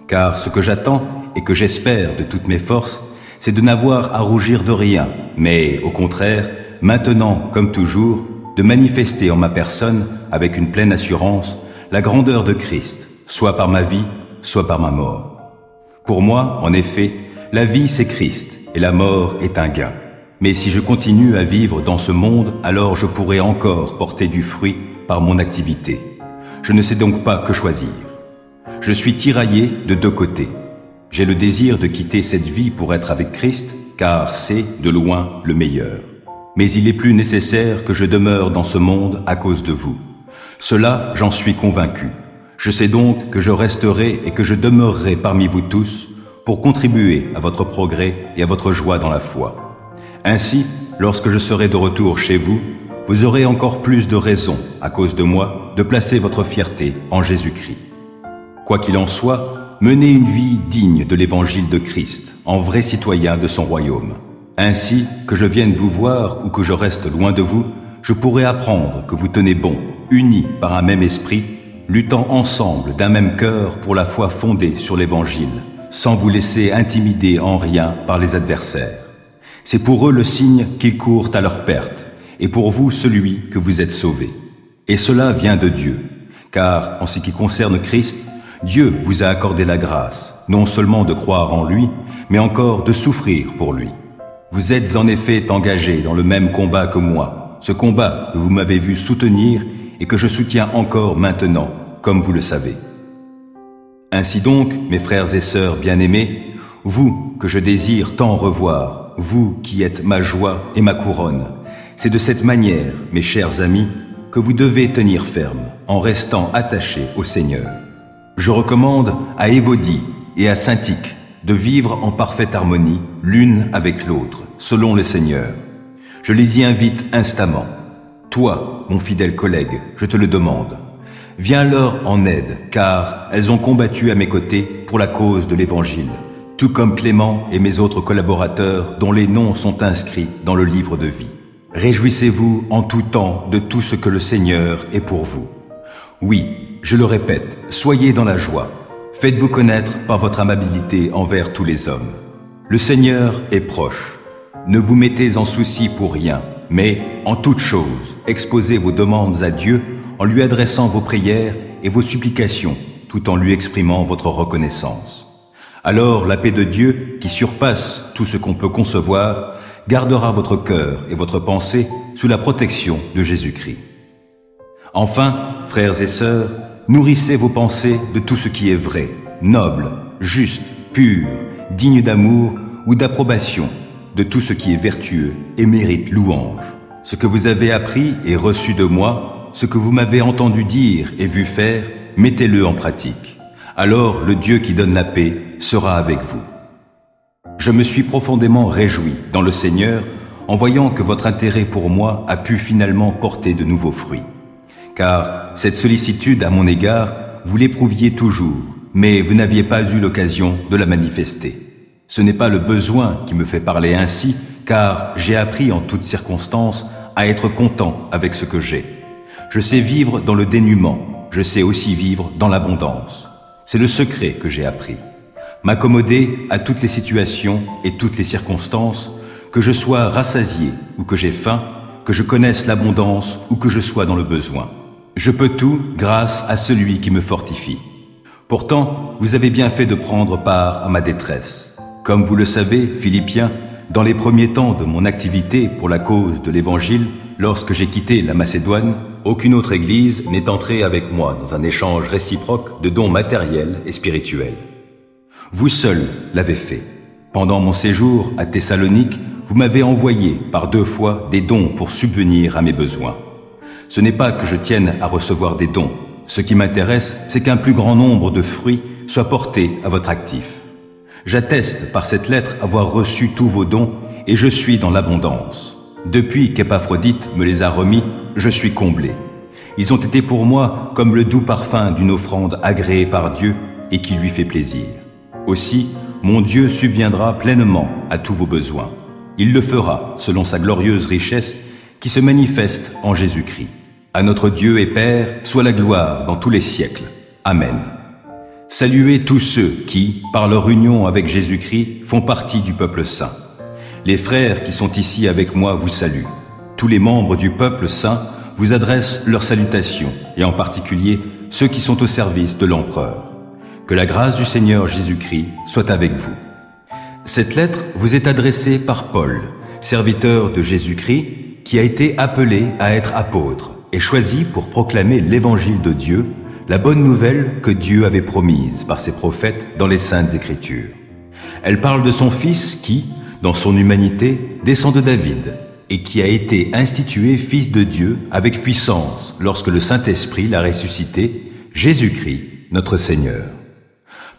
Car ce que j'attends et que j'espère de toutes mes forces, c'est de n'avoir à rougir de rien, mais au contraire, maintenant comme toujours, de manifester en ma personne, avec une pleine assurance, la grandeur de Christ, soit par ma vie, soit par ma mort. Pour moi, en effet, la vie c'est Christ et la mort est un gain. Mais si je continue à vivre dans ce monde, alors je pourrai encore porter du fruit par mon activité. Je ne sais donc pas que choisir. Je suis tiraillé de deux côtés. J'ai le désir de quitter cette vie pour être avec Christ, car c'est, de loin, le meilleur. Mais il est plus nécessaire que je demeure dans ce monde à cause de vous. Cela, j'en suis convaincu. Je sais donc que je resterai et que je demeurerai parmi vous tous pour contribuer à votre progrès et à votre joie dans la foi. Ainsi, lorsque je serai de retour chez vous, vous aurez encore plus de raisons, à cause de moi, de placer votre fierté en Jésus-Christ. Quoi qu'il en soit, menez une vie digne de l'évangile de Christ, en vrai citoyen de son royaume. Ainsi, que je vienne vous voir ou que je reste loin de vous, je pourrai apprendre que vous tenez bon, unis par un même esprit, luttant ensemble d'un même cœur pour la foi fondée sur l'évangile, sans vous laisser intimider en rien par les adversaires. C'est pour eux le signe qu'ils courent à leur perte, et pour vous celui que vous êtes sauvés. Et cela vient de Dieu, car en ce qui concerne Christ, Dieu vous a accordé la grâce, non seulement de croire en lui, mais encore de souffrir pour lui. Vous êtes en effet engagés dans le même combat que moi, ce combat que vous m'avez vu soutenir et que je soutiens encore maintenant, comme vous le savez. Ainsi donc, mes frères et sœurs bien-aimés, vous que je désire tant revoir, vous qui êtes ma joie et ma couronne, c'est de cette manière, mes chers amis, que vous devez tenir ferme, en restant attachés au Seigneur. Je recommande à Évodie et à Syntyche de vivre en parfaite harmonie l'une avec l'autre, selon le Seigneur. Je les y invite instamment. Toi, mon fidèle collègue, je te le demande. Viens leur en aide, car elles ont combattu à mes côtés pour la cause de l'Évangile, tout comme Clément et mes autres collaborateurs dont les noms sont inscrits dans le livre de vie. Réjouissez-vous en tout temps de tout ce que le Seigneur est pour vous. Oui, je le répète, soyez dans la joie. Faites-vous connaître par votre amabilité envers tous les hommes. Le Seigneur est proche. Ne vous mettez en souci pour rien, mais en toute chose, exposez vos demandes à Dieu en lui adressant vos prières et vos supplications, tout en lui exprimant votre reconnaissance. Alors la paix de Dieu, qui surpasse tout ce qu'on peut concevoir, gardera votre cœur et votre pensée sous la protection de Jésus-Christ. Enfin, frères et sœurs, nourrissez vos pensées de tout ce qui est vrai, noble, juste, pur, digne d'amour ou d'approbation, de tout ce qui est vertueux et mérite louange. Ce que vous avez appris et reçu de moi, ce que vous m'avez entendu dire et vu faire, mettez-le en pratique. Alors le Dieu qui donne la paix sera avec vous. Je me suis profondément réjoui dans le Seigneur en voyant que votre intérêt pour moi a pu finalement porter de nouveaux fruits. Car cette sollicitude à mon égard, vous l'éprouviez toujours, mais vous n'aviez pas eu l'occasion de la manifester. Ce n'est pas le besoin qui me fait parler ainsi, car j'ai appris en toutes circonstances à être content avec ce que j'ai. Je sais vivre dans le dénuement, je sais aussi vivre dans l'abondance. C'est le secret que j'ai appris. M'accommoder à toutes les situations et toutes les circonstances, que je sois rassasié ou que j'ai faim, que je connaisse l'abondance ou que je sois dans le besoin. Je peux tout grâce à celui qui me fortifie. Pourtant, vous avez bien fait de prendre part à ma détresse. Comme vous le savez, Philippiens, dans les premiers temps de mon activité pour la cause de l'Évangile, lorsque j'ai quitté la Macédoine, aucune autre église n'est entrée avec moi dans un échange réciproque de dons matériels et spirituels. Vous seul l'avez fait. Pendant mon séjour à Thessalonique, vous m'avez envoyé par 2 fois des dons pour subvenir à mes besoins. Ce n'est pas que je tienne à recevoir des dons. Ce qui m'intéresse, c'est qu'un plus grand nombre de fruits soit porté à votre actif. J'atteste par cette lettre avoir reçu tous vos dons et je suis dans l'abondance. Depuis qu'Épaphrodite me les a remis, je suis comblé. Ils ont été pour moi comme le doux parfum d'une offrande agréée par Dieu et qui lui fait plaisir. Aussi, mon Dieu subviendra pleinement à tous vos besoins. Il le fera selon sa glorieuse richesse qui se manifeste en Jésus-Christ. À notre Dieu et Père soit la gloire dans tous les siècles. Amen. Saluez tous ceux qui, par leur union avec Jésus-Christ, font partie du peuple saint. Les frères qui sont ici avec moi vous saluent. Tous les membres du peuple saint vous adressent leurs salutations, et en particulier ceux qui sont au service de l'empereur. Que la grâce du Seigneur Jésus-Christ soit avec vous. Cette lettre vous est adressée par Paul, serviteur de Jésus-Christ, qui a été appelé à être apôtre et choisi pour proclamer l'évangile de Dieu, la bonne nouvelle que Dieu avait promise par ses prophètes dans les Saintes Écritures. Elle parle de son Fils qui, dans son humanité, descend de David et qui a été institué Fils de Dieu avec puissance lorsque le Saint-Esprit l'a ressuscité, Jésus-Christ, notre Seigneur.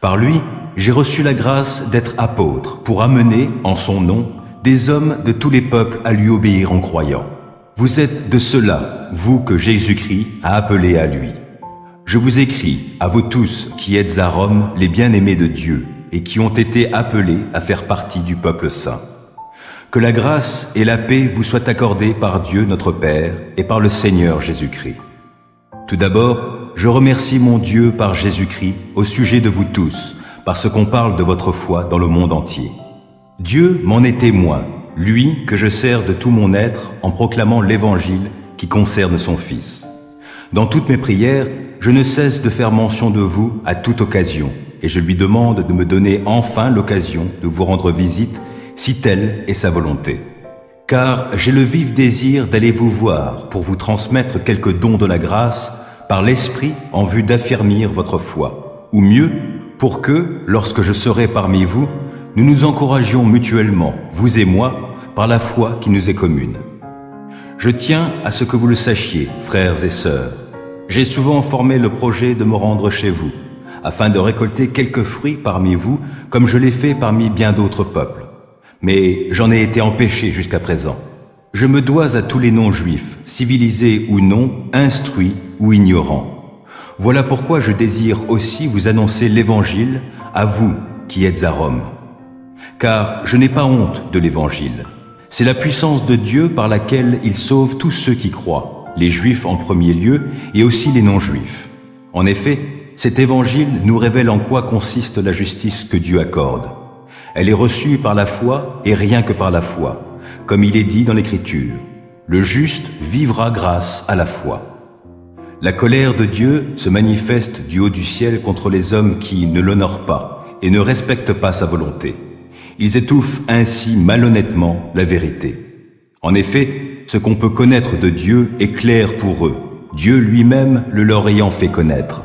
Par lui, j'ai reçu la grâce d'être apôtre pour amener, en son nom, des hommes de tous les peuples à lui obéir en croyant. Vous êtes de ceux-là, vous que Jésus-Christ a appelés à lui. Je vous écris, à vous tous qui êtes à Rome, les bien-aimés de Dieu, et qui ont été appelés à faire partie du peuple saint. Que la grâce et la paix vous soient accordées par Dieu notre Père et par le Seigneur Jésus-Christ. Tout d'abord, je remercie mon Dieu par Jésus-Christ au sujet de vous tous, parce qu'on parle de votre foi dans le monde entier. Dieu m'en est témoin, lui que je sers de tout mon être en proclamant l'évangile qui concerne son Fils. Dans toutes mes prières, je ne cesse de faire mention de vous à toute occasion, et je lui demande de me donner enfin l'occasion de vous rendre visite, si telle est sa volonté. Car j'ai le vif désir d'aller vous voir pour vous transmettre quelques dons de la grâce par l'Esprit en vue d'affermir votre foi, ou mieux, pour que, lorsque je serai parmi vous, nous nous encouragions mutuellement, vous et moi, par la foi qui nous est commune. Je tiens à ce que vous le sachiez, frères et sœurs. J'ai souvent formé le projet de me rendre chez vous, afin de récolter quelques fruits parmi vous, comme je l'ai fait parmi bien d'autres peuples. Mais j'en ai été empêché jusqu'à présent. Je me dois à tous les non-juifs, civilisés ou non, instruits ou ignorants. Voilà pourquoi je désire aussi vous annoncer l'Évangile à vous qui êtes à Rome. Car je n'ai pas honte de l'Évangile. C'est la puissance de Dieu par laquelle il sauve tous ceux qui croient, les Juifs en premier lieu et aussi les non-Juifs. En effet, cet Évangile nous révèle en quoi consiste la justice que Dieu accorde. Elle est reçue par la foi et rien que par la foi. Comme il est dit dans l'Écriture, le juste vivra grâce à la foi. La colère de Dieu se manifeste du haut du ciel contre les hommes qui ne l'honorent pas et ne respectent pas sa volonté. Ils étouffent ainsi malhonnêtement la vérité. En effet, ce qu'on peut connaître de Dieu est clair pour eux, Dieu lui-même le leur ayant fait connaître.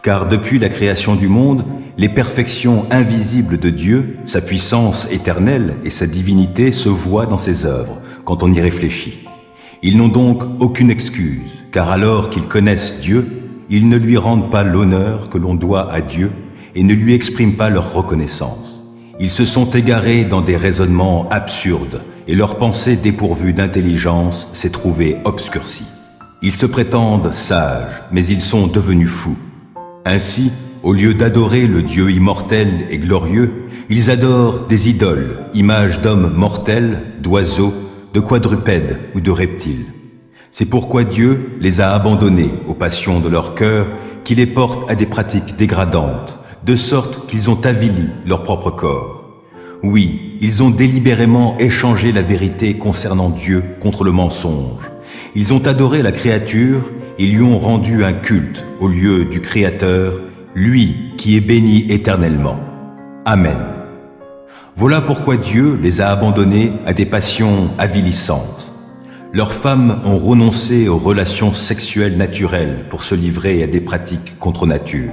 Car depuis la création du monde, les perfections invisibles de Dieu, sa puissance éternelle et sa divinité se voient dans ses œuvres, quand on y réfléchit. Ils n'ont donc aucune excuse, car alors qu'ils connaissent Dieu, ils ne lui rendent pas l'honneur que l'on doit à Dieu et ne lui expriment pas leur reconnaissance. Ils se sont égarés dans des raisonnements absurdes et leur pensée dépourvue d'intelligence s'est trouvée obscurcie. Ils se prétendent sages, mais ils sont devenus fous. Ainsi, au lieu d'adorer le Dieu immortel et glorieux, ils adorent des idoles, images d'hommes mortels, d'oiseaux, de quadrupèdes ou de reptiles. C'est pourquoi Dieu les a abandonnés aux passions de leur cœur qui les portent à des pratiques dégradantes, de sorte qu'ils ont avili leur propre corps. Oui, ils ont délibérément échangé la vérité concernant Dieu contre le mensonge. Ils ont adoré la créature et lui ont rendu un culte au lieu du Créateur, lui qui est béni éternellement. Amen. Voilà pourquoi Dieu les a abandonnés à des passions avilissantes. Leurs femmes ont renoncé aux relations sexuelles naturelles pour se livrer à des pratiques contre nature.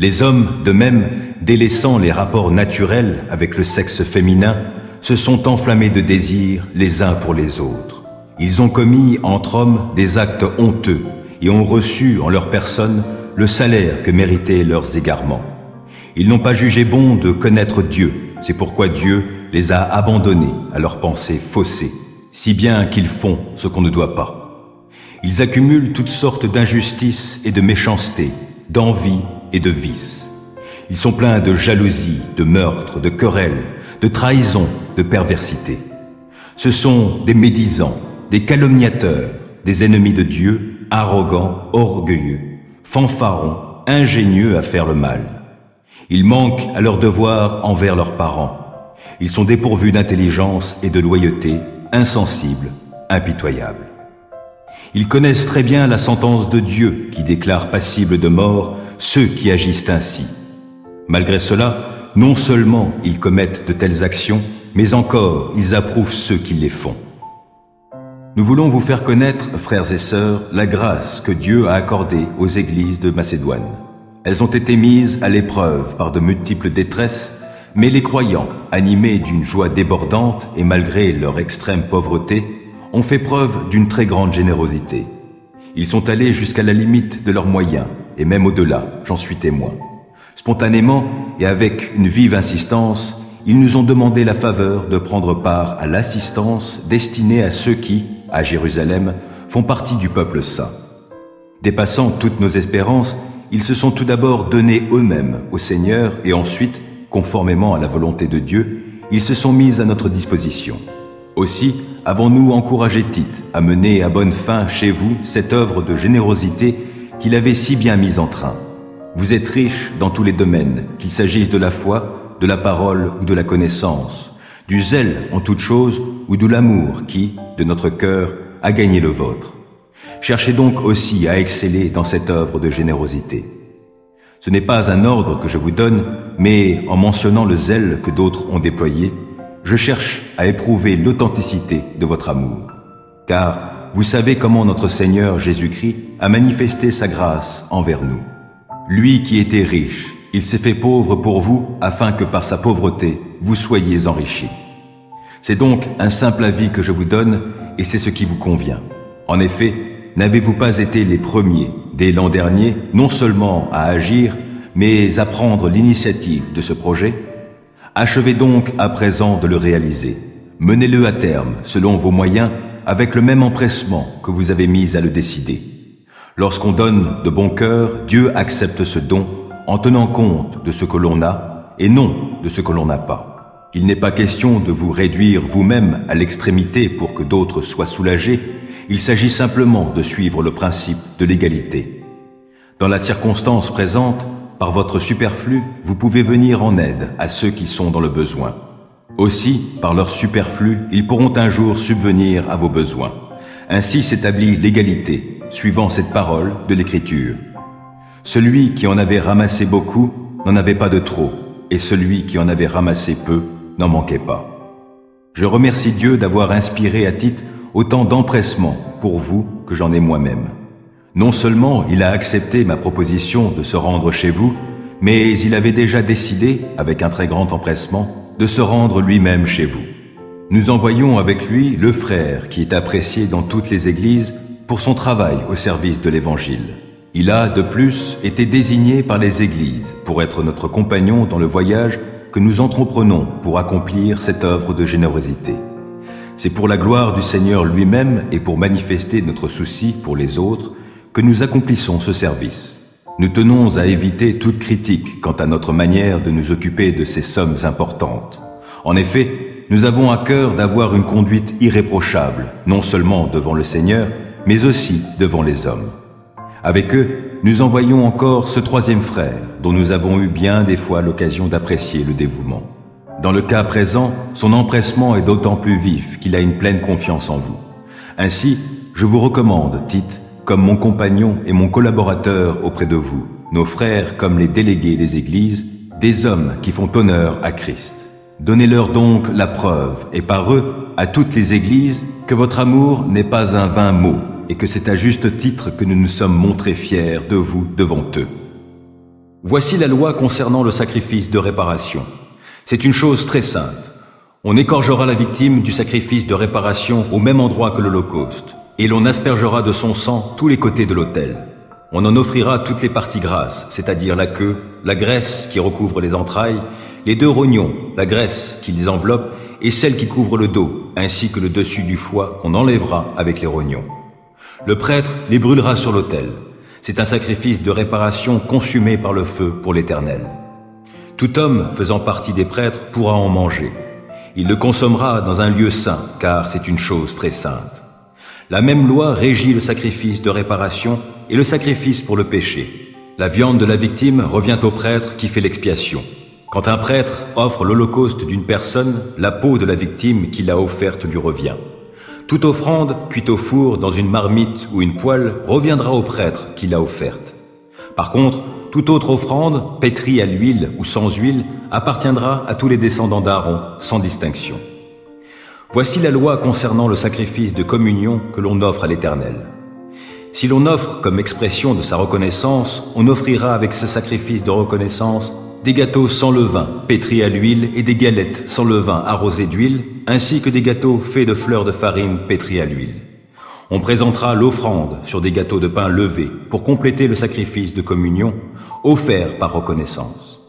Les hommes, de même, délaissant les rapports naturels avec le sexe féminin, se sont enflammés de désir les uns pour les autres. Ils ont commis entre hommes des actes honteux et ont reçu en leur personne le salaire que méritaient leurs égarements. Ils n'ont pas jugé bon de connaître Dieu, c'est pourquoi Dieu les a abandonnés à leurs pensées faussées, si bien qu'ils font ce qu'on ne doit pas. Ils accumulent toutes sortes d'injustices et de méchanceté, d'envie et de vices. Ils sont pleins de jalousie, de meurtre, de querelles, de trahison, de perversité. Ce sont des médisants, des calomniateurs, des ennemis de Dieu, arrogants, orgueilleux, fanfarons, ingénieux à faire le mal. Ils manquent à leur devoir envers leurs parents. Ils sont dépourvus d'intelligence et de loyauté, insensibles, impitoyables. Ils connaissent très bien la sentence de Dieu qui déclare passibles de mort ceux qui agissent ainsi. Malgré cela, non seulement ils commettent de telles actions, mais encore ils approuvent ceux qui les font. Nous voulons vous faire connaître, frères et sœurs, la grâce que Dieu a accordée aux églises de Macédoine. Elles ont été mises à l'épreuve par de multiples détresses, mais les croyants, animés d'une joie débordante et malgré leur extrême pauvreté, ont fait preuve d'une très grande générosité. Ils sont allés jusqu'à la limite de leurs moyens, et même au-delà, j'en suis témoin. Spontanément et avec une vive insistance, ils nous ont demandé la faveur de prendre part à l'assistance destinée à ceux qui, à Jérusalem, font partie du peuple saint. Dépassant toutes nos espérances, ils se sont tout d'abord donnés eux-mêmes au Seigneur et ensuite, conformément à la volonté de Dieu, ils se sont mis à notre disposition. Aussi, avons-nous encouragé Tite à mener à bonne fin chez vous cette œuvre de générosité qu'il avait si bien mise en train. Vous êtes riches dans tous les domaines, qu'il s'agisse de la foi, de la parole ou de la connaissance, du zèle en toutes choses ou de l'amour qui, de notre cœur, a gagné le vôtre. Cherchez donc aussi à exceller dans cette œuvre de générosité. Ce n'est pas un ordre que je vous donne, mais en mentionnant le zèle que d'autres ont déployé, je cherche à éprouver l'authenticité de votre amour. Car vous savez comment notre Seigneur Jésus-Christ a manifesté sa grâce envers nous. Lui qui était riche, il s'est fait pauvre pour vous afin que par sa pauvreté, vous soyez enrichis. C'est donc un simple avis que je vous donne et c'est ce qui vous convient. En effet, n'avez-vous pas été les premiers, dès l'an dernier, non seulement à agir, mais à prendre l'initiative de ce projet? Achevez donc à présent de le réaliser. Menez-le à terme, selon vos moyens, avec le même empressement que vous avez mis à le décider. Lorsqu'on donne de bon cœur, Dieu accepte ce don en tenant compte de ce que l'on a et non de ce que l'on n'a pas. Il n'est pas question de vous réduire vous-même à l'extrémité pour que d'autres soient soulagés. Il s'agit simplement de suivre le principe de l'égalité. Dans la circonstance présente, par votre superflu, vous pouvez venir en aide à ceux qui sont dans le besoin. Aussi, par leur superflu, ils pourront un jour subvenir à vos besoins. Ainsi s'établit l'égalité, suivant cette parole de l'Écriture. Celui qui en avait ramassé beaucoup n'en avait pas de trop, et celui qui en avait ramassé peu n'en manquait pas. Je remercie Dieu d'avoir inspiré à Tite autant d'empressement pour vous que j'en ai moi-même. Non seulement il a accepté ma proposition de se rendre chez vous, mais il avait déjà décidé, avec un très grand empressement, de se rendre lui-même chez vous. Nous envoyons avec lui le frère qui est apprécié dans toutes les églises pour son travail au service de l'Évangile. Il a, de plus, été désigné par les églises pour être notre compagnon dans le voyage que nous entreprenons pour accomplir cette œuvre de générosité. C'est pour la gloire du Seigneur lui-même et pour manifester notre souci pour les autres que nous accomplissons ce service. Nous tenons à éviter toute critique quant à notre manière de nous occuper de ces sommes importantes. En effet, nous avons à cœur d'avoir une conduite irréprochable, non seulement devant le Seigneur, mais aussi devant les hommes. Avec eux, nous envoyons encore ce troisième frère, dont nous avons eu bien des fois l'occasion d'apprécier le dévouement. Dans le cas présent, son empressement est d'autant plus vif qu'il a une pleine confiance en vous. Ainsi, je vous recommande, Tite, comme mon compagnon et mon collaborateur auprès de vous, nos frères comme les délégués des églises, des hommes qui font honneur à Christ. Donnez-leur donc la preuve, et par eux, à toutes les églises, que votre amour n'est pas un vain mot, et que c'est à juste titre que nous nous sommes montrés fiers de vous devant eux. Voici la loi concernant le sacrifice de réparation. C'est une chose très sainte. On égorgera la victime du sacrifice de réparation au même endroit que l'Holocauste, et l'on aspergera de son sang tous les côtés de l'autel. On en offrira toutes les parties grasses, c'est-à-dire la queue, la graisse qui recouvre les entrailles, les 2 rognons, la graisse qui les enveloppe, et celle qui couvre le dos, ainsi que le dessus du foie qu'on enlèvera avec les rognons. Le prêtre les brûlera sur l'autel. C'est un sacrifice de réparation consumé par le feu pour l'Éternel. Tout homme faisant partie des prêtres pourra en manger. Il le consommera dans un lieu saint, car c'est une chose très sainte. La même loi régit le sacrifice de réparation et le sacrifice pour le péché. La viande de la victime revient au prêtre qui fait l'expiation. Quand un prêtre offre l'holocauste d'une personne, la peau de la victime qui l'a offerte lui revient. Toute offrande cuite au four dans une marmite ou une poêle reviendra au prêtre qui l'a offerte. Par contre, toute autre offrande, pétrie à l'huile ou sans huile, appartiendra à tous les descendants d'Aaron, sans distinction. Voici la loi concernant le sacrifice de communion que l'on offre à l'Éternel. Si l'on offre comme expression de sa reconnaissance, on offrira avec ce sacrifice de reconnaissance des gâteaux sans levain, pétris à l'huile, et des galettes sans levain arrosées d'huile, ainsi que des gâteaux faits de fleurs de farine pétris à l'huile. On présentera l'offrande sur des gâteaux de pain levés pour compléter le sacrifice de communion, offert par reconnaissance.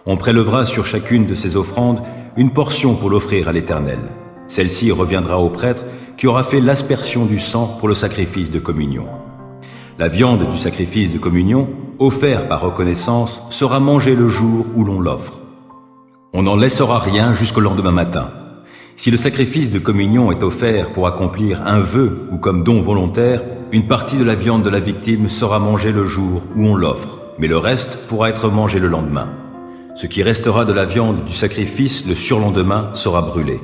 On prélèvera sur chacune de ces offrandes une portion pour l'offrir à l'Éternel. Celle-ci reviendra au prêtre qui aura fait l'aspersion du sang pour le sacrifice de communion. La viande du sacrifice de communion, offert par reconnaissance, sera mangée le jour où l'on l'offre. On n'en laissera rien jusqu'au lendemain matin. Si le sacrifice de communion est offert pour accomplir un vœu ou comme don volontaire, une partie de la viande de la victime sera mangée le jour où on l'offre, mais le reste pourra être mangé le lendemain. Ce qui restera de la viande du sacrifice le surlendemain sera brûlé.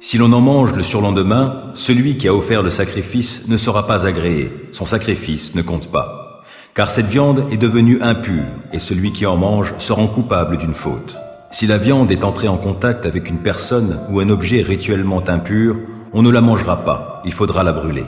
Si l'on en mange le surlendemain, celui qui a offert le sacrifice ne sera pas agréé, son sacrifice ne compte pas. Car cette viande est devenue impure, et celui qui en mange se rend coupable d'une faute. Si la viande est entrée en contact avec une personne ou un objet rituellement impur, on ne la mangera pas, il faudra la brûler.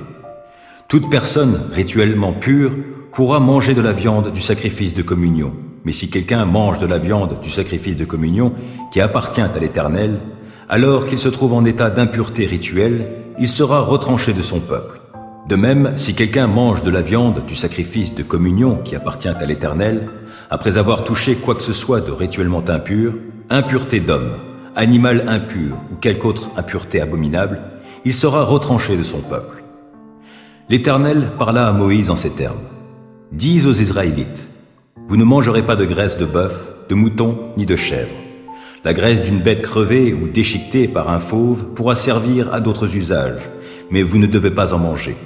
Toute personne rituellement pure pourra manger de la viande du sacrifice de communion. Mais si quelqu'un mange de la viande du sacrifice de communion qui appartient à l'Éternel, alors qu'il se trouve en état d'impureté rituelle, il sera retranché de son peuple. De même, si quelqu'un mange de la viande du sacrifice de communion qui appartient à l'Éternel, après avoir touché quoi que ce soit de rituellement impur, impureté d'homme, animal impur ou quelque autre impureté abominable, il sera retranché de son peuple. L'Éternel parla à Moïse en ces termes. « Dis aux Israélites, vous ne mangerez pas de graisse de bœuf, de mouton ni de chèvre. La graisse d'une bête crevée ou déchiquetée par un fauve pourra servir à d'autres usages, mais vous ne devez pas en manger.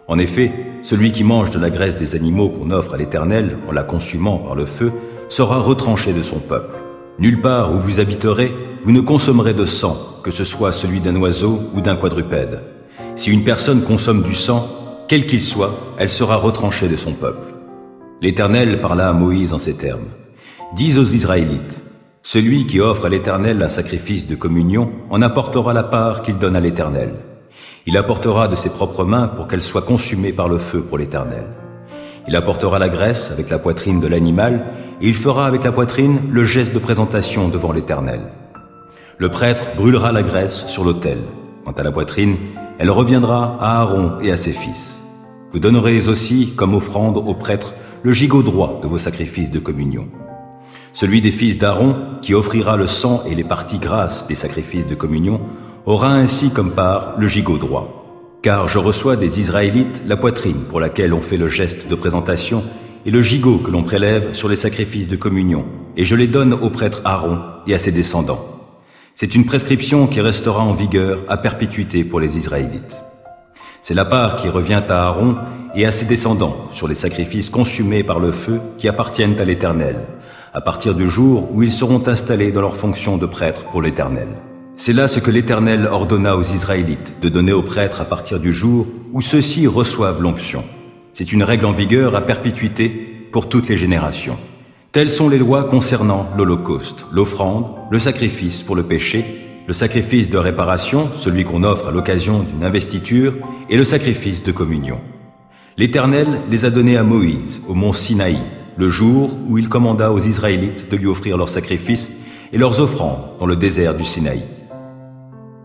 En effet, celui qui mange de la graisse des animaux qu'on offre à l'Éternel en la consumant par le feu sera retranché de son peuple. Nulle part où vous habiterez, vous ne consommerez de sang, que ce soit celui d'un oiseau ou d'un quadrupède. Si une personne consomme du sang, quel qu'il soit, elle sera retranchée de son peuple. » L'Éternel parla à Moïse en ces termes. « Dis aux Israélites, celui qui offre à l'Éternel un sacrifice de communion en apportera la part qu'il donne à l'Éternel. Il apportera de ses propres mains pour qu'elle soit consumée par le feu pour l'Éternel. Il apportera la graisse avec la poitrine de l'animal et il fera avec la poitrine le geste de présentation devant l'Éternel. Le prêtre brûlera la graisse sur l'autel. Quant à la poitrine, elle reviendra à Aaron et à ses fils. Vous donnerez aussi comme offrande au prêtre le gigot droit de vos sacrifices de communion. Celui des fils d'Aaron, qui offrira le sang et les parties grasses des sacrifices de communion, aura ainsi comme part le gigot droit. Car je reçois des Israélites la poitrine pour laquelle on fait le geste de présentation et le gigot que l'on prélève sur les sacrifices de communion, et je les donne au prêtre Aaron et à ses descendants. C'est une prescription qui restera en vigueur à perpétuité pour les Israélites. C'est la part qui revient à Aaron et à ses descendants sur les sacrifices consumés par le feu qui appartiennent à l'Éternel, à partir du jour où ils seront installés dans leur fonction de prêtre pour l'Éternel. C'est là ce que l'Éternel ordonna aux Israélites de donner aux prêtres à partir du jour où ceux-ci reçoivent l'onction. C'est une règle en vigueur à perpétuité pour toutes les générations. Telles sont les lois concernant l'Holocauste, l'offrande, le sacrifice pour le péché, le sacrifice de réparation, celui qu'on offre à l'occasion d'une investiture, et le sacrifice de communion. L'Éternel les a donnés à Moïse, au mont Sinaï, le jour où il commanda aux Israélites de lui offrir leurs sacrifices et leurs offrandes dans le désert du Sinaï.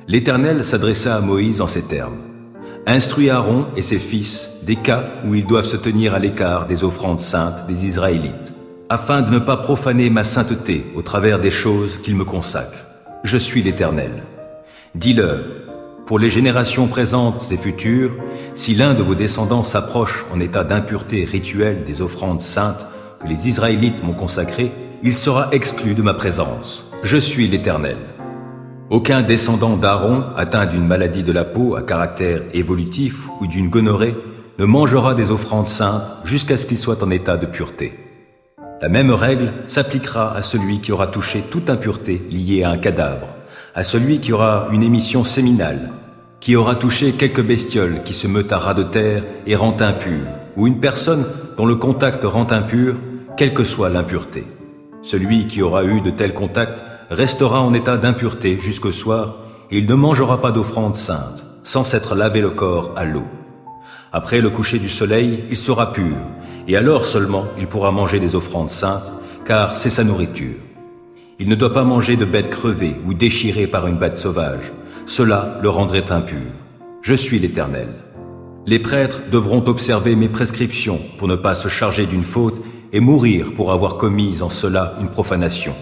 L'Éternel s'adressa à Moïse en ces termes. « Instruis Aaron et ses fils des cas où ils doivent se tenir à l'écart des offrandes saintes des Israélites, afin de ne pas profaner ma sainteté au travers des choses qu'ils me consacrent. Je suis l'Éternel. Dis-leur, pour les générations présentes et futures, si l'un de vos descendants s'approche en état d'impureté rituelle des offrandes saintes que les Israélites m'ont consacrées, il sera exclu de ma présence. Je suis l'Éternel. Aucun descendant d'Aaron atteint d'une maladie de la peau à caractère évolutif ou d'une gonorrhée ne mangera des offrandes saintes jusqu'à ce qu'il soit en état de pureté. La même règle s'appliquera à celui qui aura touché toute impureté liée à un cadavre, à celui qui aura une émission séminale, qui aura touché quelque bestiole qui se meut à ras de terre et rend impur, ou une personne dont le contact rend impur, quelle que soit l'impureté. Celui qui aura eu de tels contacts restera en état d'impureté jusqu'au soir, et il ne mangera pas d'offrande sainte, sans s'être lavé le corps à l'eau. Après le coucher du soleil, il sera pur, et alors seulement il pourra manger des offrandes saintes, car c'est sa nourriture. Il ne doit pas manger de bêtes crevées ou déchirées par une bête sauvage, cela le rendrait impur. Je suis l'Éternel. Les prêtres devront observer mes prescriptions pour ne pas se charger d'une faute et mourir pour avoir commis en cela une profanation.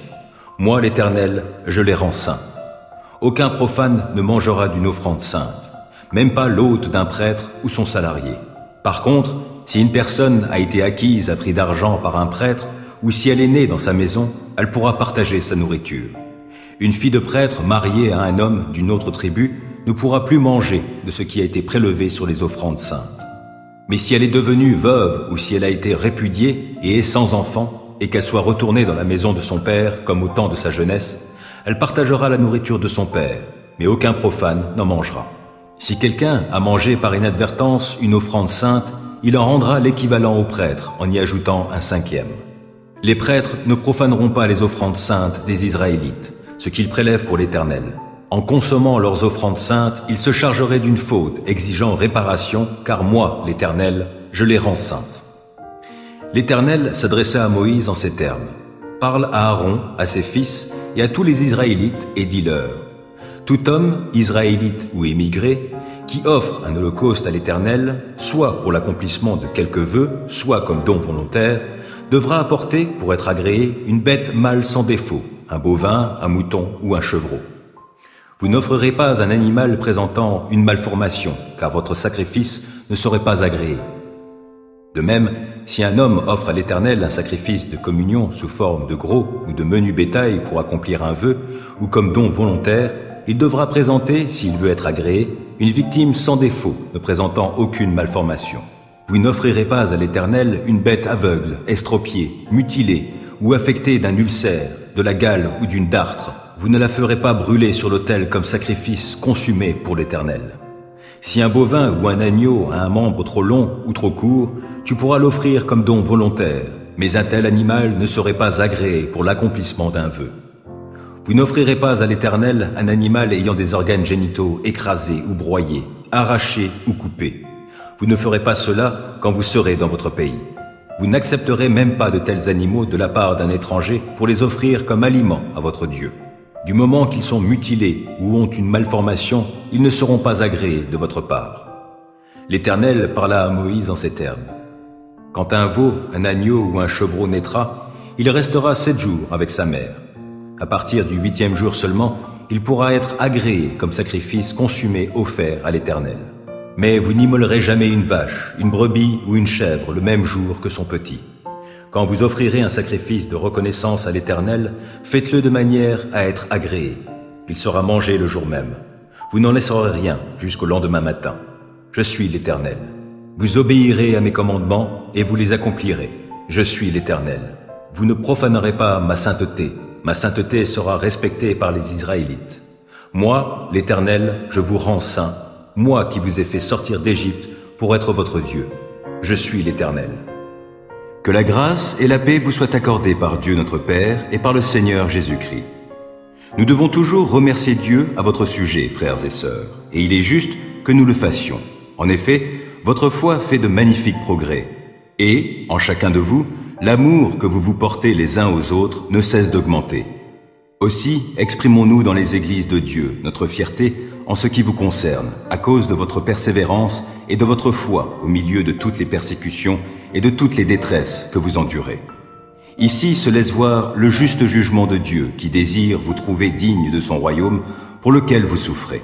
Moi, l'Éternel, je les rends saints. Aucun profane ne mangera d'une offrande sainte, même pas l'hôte d'un prêtre ou son salarié. Par contre, si une personne a été acquise à prix d'argent par un prêtre, ou si elle est née dans sa maison, elle pourra partager sa nourriture. Une fille de prêtre mariée à un homme d'une autre tribu ne pourra plus manger de ce qui a été prélevé sur les offrandes saintes. Mais si elle est devenue veuve ou si elle a été répudiée et est sans enfant, et qu'elle soit retournée dans la maison de son père comme au temps de sa jeunesse, elle partagera la nourriture de son père, mais aucun profane n'en mangera. Si quelqu'un a mangé par inadvertance une offrande sainte, il en rendra l'équivalent au prêtre en y ajoutant un cinquième. Les prêtres ne profaneront pas les offrandes saintes des Israélites, ce qu'ils prélèvent pour l'Éternel. En consommant leurs offrandes saintes, ils se chargeraient d'une faute exigeant réparation, car moi, l'Éternel, je les rends saintes. L'Éternel s'adressa à Moïse en ces termes. « Parle à Aaron, à ses fils et à tous les Israélites et dis-leur. Tout homme, israélite ou émigré, qui offre un holocauste à l'Éternel, soit pour l'accomplissement de quelque vœu, soit comme don volontaire, devra apporter, pour être agréé, une bête mâle sans défaut, un bovin, un mouton ou un chevreau. Vous n'offrerez pas un animal présentant une malformation, car votre sacrifice ne serait pas agréé. De même, si un homme offre à l'Éternel un sacrifice de communion sous forme de gros ou de menu bétail pour accomplir un vœu, ou comme don volontaire, il devra présenter, s'il veut être agréé, une victime sans défaut, ne présentant aucune malformation. Vous n'offrirez pas à l'Éternel une bête aveugle, estropiée, mutilée, ou affectée d'un ulcère, de la gale ou d'une dartre. Vous ne la ferez pas brûler sur l'autel comme sacrifice consumé pour l'Éternel. Si un bovin ou un agneau a un membre trop long ou trop court, tu pourras l'offrir comme don volontaire, mais un tel animal ne serait pas agréé pour l'accomplissement d'un vœu. Vous n'offrirez pas à l'Éternel un animal ayant des organes génitaux écrasés ou broyés, arrachés ou coupés. Vous ne ferez pas cela quand vous serez dans votre pays. Vous n'accepterez même pas de tels animaux de la part d'un étranger pour les offrir comme aliment à votre Dieu. Du moment qu'ils sont mutilés ou ont une malformation, ils ne seront pas agréés de votre part. L'Éternel parla à Moïse en ces termes. Quand un veau, un agneau ou un chevreau naîtra, il restera 7 jours avec sa mère. À partir du 8e jour seulement, il pourra être agréé comme sacrifice consumé offert à l'Éternel. Mais vous n'immolerez jamais une vache, une brebis ou une chèvre le même jour que son petit. Quand vous offrirez un sacrifice de reconnaissance à l'Éternel, faites-le de manière à être agréé. Il sera mangé le jour même. Vous n'en laisserez rien jusqu'au lendemain matin. Je suis l'Éternel. Vous obéirez à mes commandements et vous les accomplirez. Je suis l'Éternel. Vous ne profanerez pas ma sainteté. Ma sainteté sera respectée par les Israélites. Moi, l'Éternel, je vous rends saint, moi qui vous ai fait sortir d'Égypte pour être votre Dieu. Je suis l'Éternel. Que la grâce et la paix vous soient accordées par Dieu notre Père et par le Seigneur Jésus-Christ. Nous devons toujours remercier Dieu à votre sujet, frères et sœurs, et il est juste que nous le fassions. En effet, votre foi fait de magnifiques progrès, et, en chacun de vous, l'amour que vous vous portez les uns aux autres ne cesse d'augmenter. Aussi, exprimons-nous dans les églises de Dieu notre fierté en ce qui vous concerne, à cause de votre persévérance et de votre foi au milieu de toutes les persécutions et de toutes les détresses que vous endurez. Ici se laisse voir le juste jugement de Dieu qui désire vous trouver digne de son royaume pour lequel vous souffrez.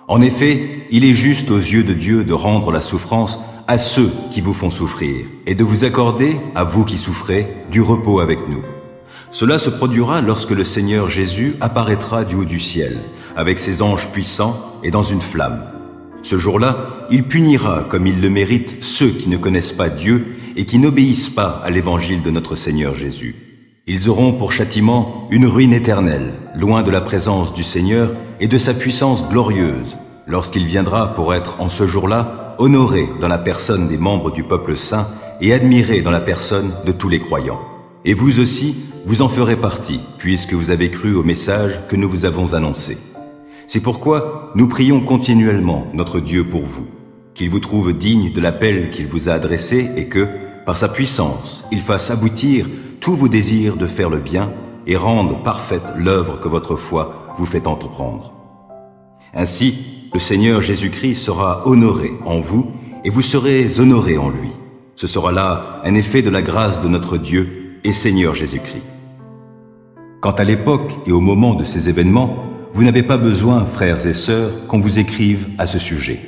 En effet, il est juste aux yeux de Dieu de rendre la souffrance à ceux qui vous font souffrir et de vous accorder, à vous qui souffrez, du repos avec nous. Cela se produira lorsque le Seigneur Jésus apparaîtra du haut du ciel, avec ses anges puissants et dans une flamme. Ce jour-là, il punira comme il le mérite ceux qui ne connaissent pas Dieu et qui n'obéissent pas à l'évangile de notre Seigneur Jésus. Ils auront pour châtiment une ruine éternelle, loin de la présence du Seigneur et de sa puissance glorieuse, lorsqu'il viendra pour être en ce jour-là honoré dans la personne des membres du peuple saint et admiré dans la personne de tous les croyants. Et vous aussi, vous en ferez partie, puisque vous avez cru au message que nous vous avons annoncé. C'est pourquoi nous prions continuellement notre Dieu pour vous, qu'il vous trouve digne de l'appel qu'il vous a adressé et que, par sa puissance, il fasse aboutir tous vos désirs de faire le bien et rendre parfaite l'œuvre que votre foi vous fait entreprendre. Ainsi, le Seigneur Jésus-Christ sera honoré en vous et vous serez honorés en lui. Ce sera là un effet de la grâce de notre Dieu et Seigneur Jésus-Christ. Quant à l'époque et au moment de ces événements, vous n'avez pas besoin, frères et sœurs, qu'on vous écrive à ce sujet.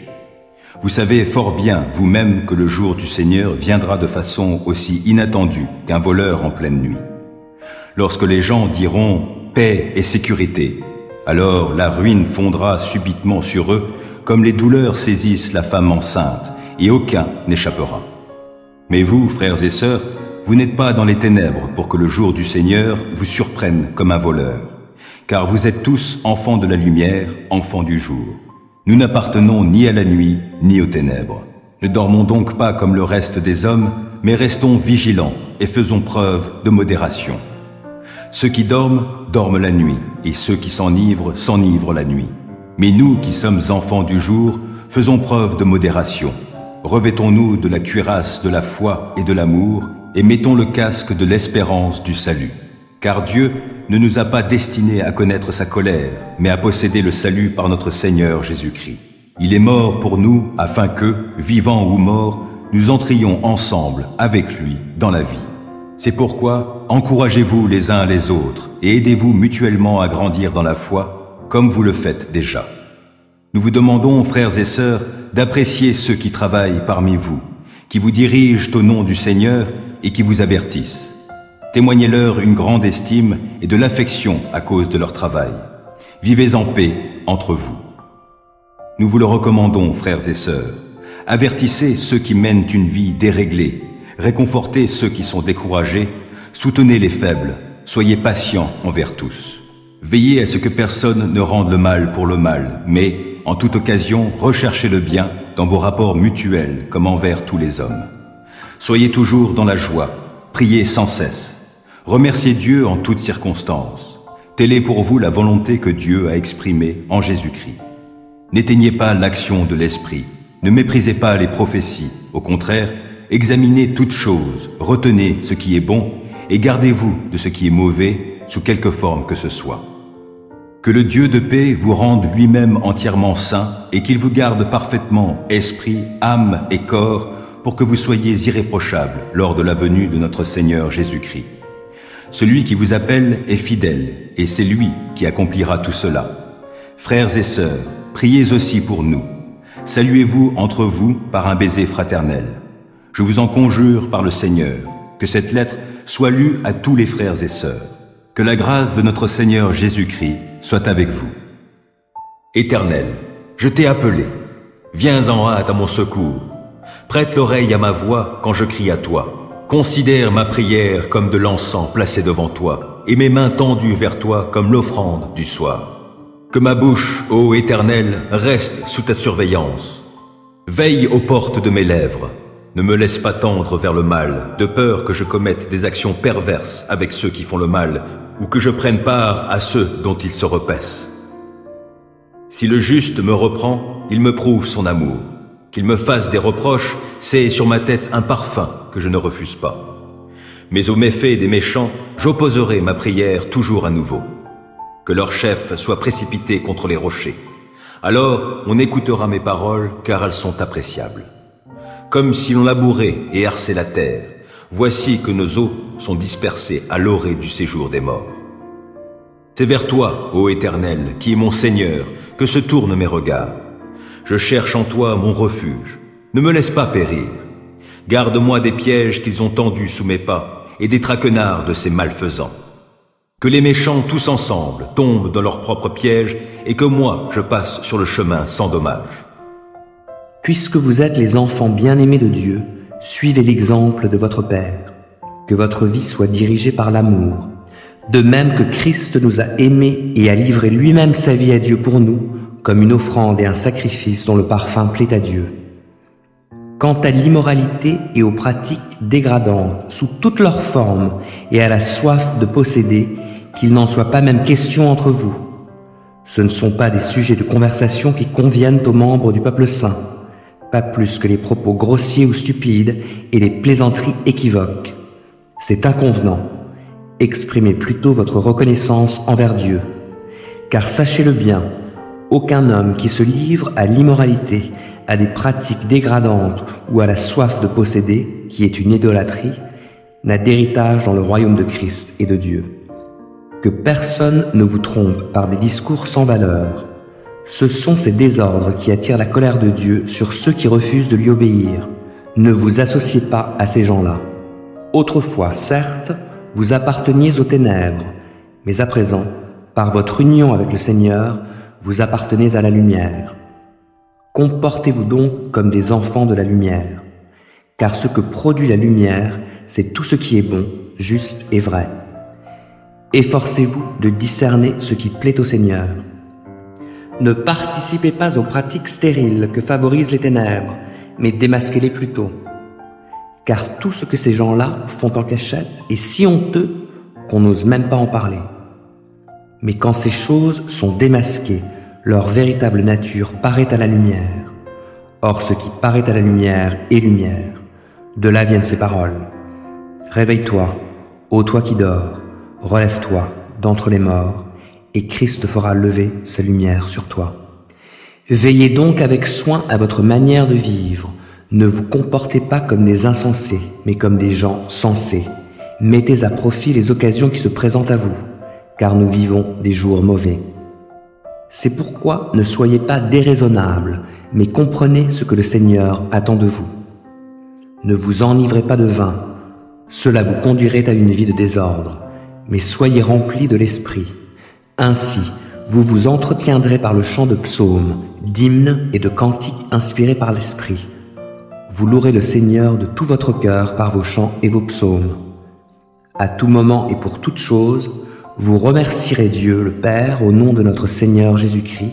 Vous savez fort bien, vous-même, que le jour du Seigneur viendra de façon aussi inattendue qu'un voleur en pleine nuit. Lorsque les gens diront « paix et sécurité », alors la ruine fondra subitement sur eux, comme les douleurs saisissent la femme enceinte, et aucun n'échappera. Mais vous, frères et sœurs, vous n'êtes pas dans les ténèbres pour que le jour du Seigneur vous surprenne comme un voleur, car vous êtes tous enfants de la lumière, enfants du jour. Nous n'appartenons ni à la nuit, ni aux ténèbres. Ne dormons donc pas comme le reste des hommes, mais restons vigilants et faisons preuve de modération. Ceux qui dorment, dorment la nuit, et ceux qui s'enivrent, s'enivrent la nuit. Mais nous qui sommes enfants du jour, faisons preuve de modération. Revêtons-nous de la cuirasse de la foi et de l'amour, et mettons le casque de l'espérance du salut. Car Dieu ne nous a pas destinés à connaître sa colère, mais à posséder le salut par notre Seigneur Jésus-Christ. Il est mort pour nous afin que, vivants ou morts, nous entrions ensemble avec lui dans la vie. C'est pourquoi encouragez-vous les uns les autres et aidez-vous mutuellement à grandir dans la foi, comme vous le faites déjà. Nous vous demandons, frères et sœurs, d'apprécier ceux qui travaillent parmi vous, qui vous dirigent au nom du Seigneur et qui vous avertissent. Témoignez-leur une grande estime et de l'affection à cause de leur travail. Vivez en paix entre vous. Nous vous le recommandons, frères et sœurs. Avertissez ceux qui mènent une vie déréglée, réconfortez ceux qui sont découragés, soutenez les faibles, soyez patients envers tous. Veillez à ce que personne ne rende le mal pour le mal, mais, en toute occasion, recherchez le bien dans vos rapports mutuels comme envers tous les hommes. Soyez toujours dans la joie, priez sans cesse. Remerciez Dieu en toutes circonstances. Telle est pour vous la volonté que Dieu a exprimée en Jésus-Christ. N'éteignez pas l'action de l'Esprit, ne méprisez pas les prophéties. Au contraire, examinez toutes choses, retenez ce qui est bon et gardez-vous de ce qui est mauvais sous quelque forme que ce soit. Que le Dieu de paix vous rende lui-même entièrement saint et qu'il vous garde parfaitement esprit, âme et corps pour que vous soyez irréprochables lors de la venue de notre Seigneur Jésus-Christ. Celui qui vous appelle est fidèle et c'est lui qui accomplira tout cela. Frères et sœurs, priez aussi pour nous. Saluez-vous entre vous par un baiser fraternel. Je vous en conjure par le Seigneur, que cette lettre soit lue à tous les frères et sœurs. Que la grâce de notre Seigneur Jésus-Christ soit avec vous. Éternel, je t'ai appelé. Viens en hâte à mon secours. Prête l'oreille à ma voix quand je crie à toi. Considère ma prière comme de l'encens placé devant toi, et mes mains tendues vers toi comme l'offrande du soir. Que ma bouche, ô Éternel, reste sous ta surveillance. Veille aux portes de mes lèvres. Ne me laisse pas tendre vers le mal, de peur que je commette des actions perverses avec ceux qui font le mal, ou que je prenne part à ceux dont ils se repaissent. Si le juste me reprend, il me prouve son amour. Qu'il me fasse des reproches, c'est sur ma tête un parfum que je ne refuse pas. Mais aux méfaits des méchants, j'opposerai ma prière toujours à nouveau. Que leur chef soit précipité contre les rochers. Alors on écoutera mes paroles, car elles sont appréciables. Comme si l'on labourait et herçait la terre, voici que nos os sont dispersés à l'orée du séjour des morts. C'est vers toi, ô Éternel, qui est mon Seigneur, que se tournent mes regards. Je cherche en toi mon refuge. Ne me laisse pas périr. Garde-moi des pièges qu'ils ont tendus sous mes pas et des traquenards de ces malfaisants. Que les méchants tous ensemble tombent dans leurs propres pièges et que moi je passe sur le chemin sans dommage. Puisque vous êtes les enfants bien-aimés de Dieu, suivez l'exemple de votre Père. Que votre vie soit dirigée par l'amour. De même que Christ nous a aimés et a livré lui-même sa vie à Dieu pour nous, comme une offrande et un sacrifice dont le parfum plaît à Dieu. Quant à l'immoralité et aux pratiques dégradantes sous toutes leurs formes et à la soif de posséder, qu'il n'en soit pas même question entre vous. Ce ne sont pas des sujets de conversation qui conviennent aux membres du peuple saint, pas plus que les propos grossiers ou stupides et les plaisanteries équivoques. C'est inconvenant. Exprimez plutôt votre reconnaissance envers Dieu. Car sachez-le bien, aucun homme qui se livre à l'immoralité, à des pratiques dégradantes ou à la soif de posséder, qui est une idolâtrie, n'a d'héritage dans le royaume de Christ et de Dieu. Que personne ne vous trompe par des discours sans valeur. Ce sont ces désordres qui attirent la colère de Dieu sur ceux qui refusent de lui obéir. Ne vous associez pas à ces gens-là. Autrefois, certes, vous apparteniez aux ténèbres, mais à présent, par votre union avec le Seigneur, vous appartenez à la lumière. Comportez-vous donc comme des enfants de la lumière, car ce que produit la lumière, c'est tout ce qui est bon, juste et vrai. Efforcez-vous de discerner ce qui plaît au Seigneur. Ne participez pas aux pratiques stériles que favorisent les ténèbres, mais démasquez-les plutôt. Car tout ce que ces gens-là font en cachette est si honteux qu'on n'ose même pas en parler. Mais quand ces choses sont démasquées, leur véritable nature paraît à la lumière. Or ce qui paraît à la lumière est lumière. De là viennent ces paroles. Réveille-toi, ô toi qui dors, relève-toi d'entre les morts, et Christ fera lever sa lumière sur toi. Veillez donc avec soin à votre manière de vivre. Ne vous comportez pas comme des insensés, mais comme des gens sensés. Mettez à profit les occasions qui se présentent à vous, car nous vivons des jours mauvais. C'est pourquoi ne soyez pas déraisonnables, mais comprenez ce que le Seigneur attend de vous. Ne vous enivrez pas de vin, cela vous conduirait à une vie de désordre, mais soyez remplis de l'Esprit. Ainsi, vous vous entretiendrez par le chant de psaumes, d'hymnes et de cantiques inspirés par l'Esprit. Vous louerez le Seigneur de tout votre cœur par vos chants et vos psaumes. À tout moment et pour toute chose, vous remercierez Dieu, le Père, au nom de notre Seigneur Jésus-Christ,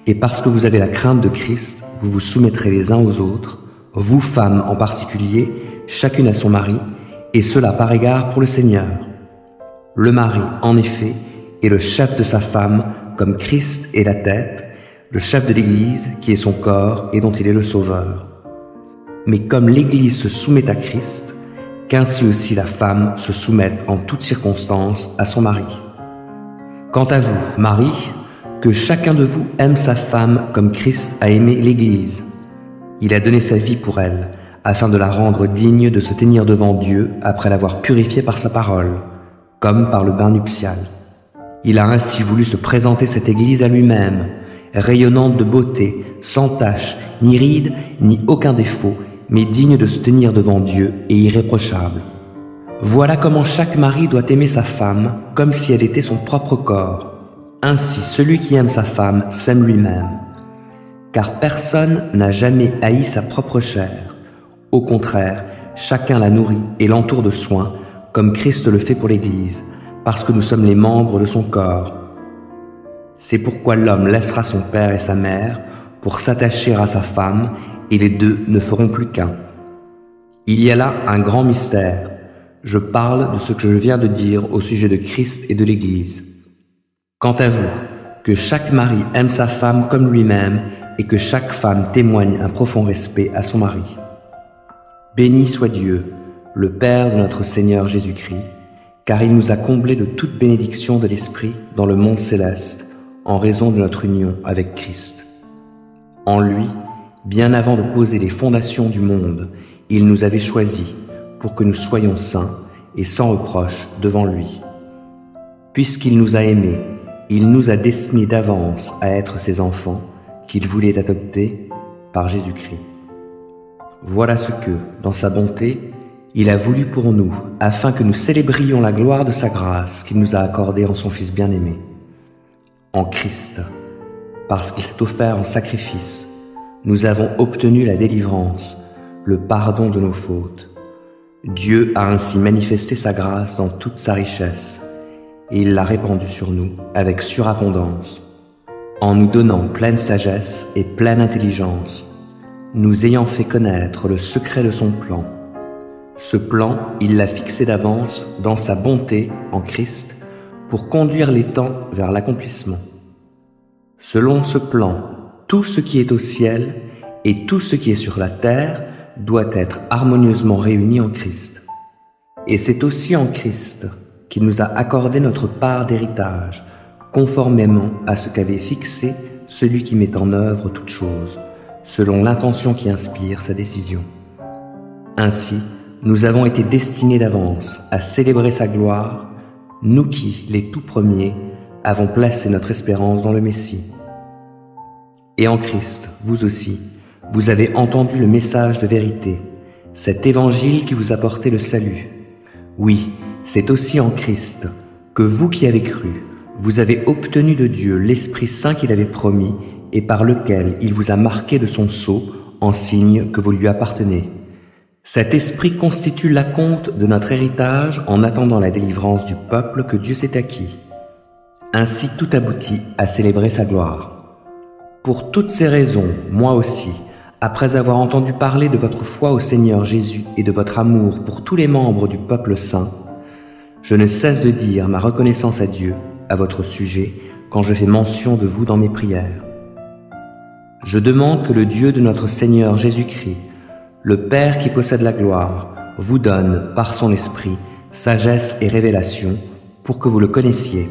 et parce que vous avez la crainte de Christ, vous vous soumettrez les uns aux autres, vous femmes en particulier, chacune à son mari, et cela par égard pour le Seigneur. Le mari, en effet, est le chef de sa femme, comme Christ est la tête, le chef de l'Église, qui est son corps et dont il est le Sauveur. Mais comme l'Église se soumet à Christ, qu'ainsi aussi la femme se soumette en toutes circonstances à son mari. Quant à vous, mari, que chacun de vous aime sa femme comme Christ a aimé l'Église. Il a donné sa vie pour elle, afin de la rendre digne de se tenir devant Dieu après l'avoir purifiée par sa parole, comme par le bain nuptial. Il a ainsi voulu se présenter cette Église à lui-même, rayonnante de beauté, sans tache, ni ride, ni aucun défaut, mais digne de se tenir devant Dieu et irréprochable. Voilà comment chaque mari doit aimer sa femme comme si elle était son propre corps. Ainsi, celui qui aime sa femme s'aime lui-même. Car personne n'a jamais haï sa propre chair. Au contraire, chacun la nourrit et l'entoure de soins, comme Christ le fait pour l'Église, parce que nous sommes les membres de son corps. C'est pourquoi l'homme laissera son père et sa mère pour s'attacher à sa femme, et les deux ne feront plus qu'un. Il y a là un grand mystère. Je parle de ce que je viens de dire au sujet de Christ et de l'Église. Quant à vous, que chaque mari aime sa femme comme lui-même et que chaque femme témoigne un profond respect à son mari. Béni soit Dieu, le Père de notre Seigneur Jésus-Christ, car il nous a comblés de toute bénédiction de l'Esprit dans le monde céleste, en raison de notre union avec Christ. En lui, bien avant de poser les fondations du monde, il nous avait choisis pour que nous soyons saints et sans reproche devant lui. Puisqu'il nous a aimés, il nous a destinés d'avance à être ses enfants, qu'il voulait adopter par Jésus-Christ. Voilà ce que, dans sa bonté, il a voulu pour nous, afin que nous célébrions la gloire de sa grâce qu'il nous a accordée en son Fils bien-aimé. En Christ, parce qu'il s'est offert en sacrifice, nous avons obtenu la délivrance, le pardon de nos fautes. Dieu a ainsi manifesté sa grâce dans toute sa richesse, et il l'a répandue sur nous avec surabondance, en nous donnant pleine sagesse et pleine intelligence, nous ayant fait connaître le secret de son plan. Ce plan, il l'a fixé d'avance dans sa bonté en Christ pour conduire les temps vers l'accomplissement. Selon ce plan, tout ce qui est au ciel et tout ce qui est sur la terre doit être harmonieusement réuni en Christ. Et c'est aussi en Christ qu'il nous a accordé notre part d'héritage, conformément à ce qu'avait fixé celui qui met en œuvre toutes choses, selon l'intention qui inspire sa décision. Ainsi, nous avons été destinés d'avance à célébrer sa gloire, nous qui, les tout premiers, avons placé notre espérance dans le Messie. Et en Christ, vous aussi, vous avez entendu le message de vérité, cet évangile qui vous apportait le salut. Oui, c'est aussi en Christ que vous qui avez cru, vous avez obtenu de Dieu l'Esprit Saint qu'il avait promis et par lequel il vous a marqué de son sceau en signe que vous lui appartenez. Cet esprit constitue l'acompte de notre héritage en attendant la délivrance du peuple que Dieu s'est acquis. Ainsi tout aboutit à célébrer sa gloire. Pour toutes ces raisons, moi aussi, après avoir entendu parler de votre foi au Seigneur Jésus et de votre amour pour tous les membres du peuple saint, je ne cesse de dire ma reconnaissance à Dieu à votre sujet quand je fais mention de vous dans mes prières. Je demande que le Dieu de notre Seigneur Jésus-Christ, le Père qui possède la gloire, vous donne, par son esprit, sagesse et révélation pour que vous le connaissiez.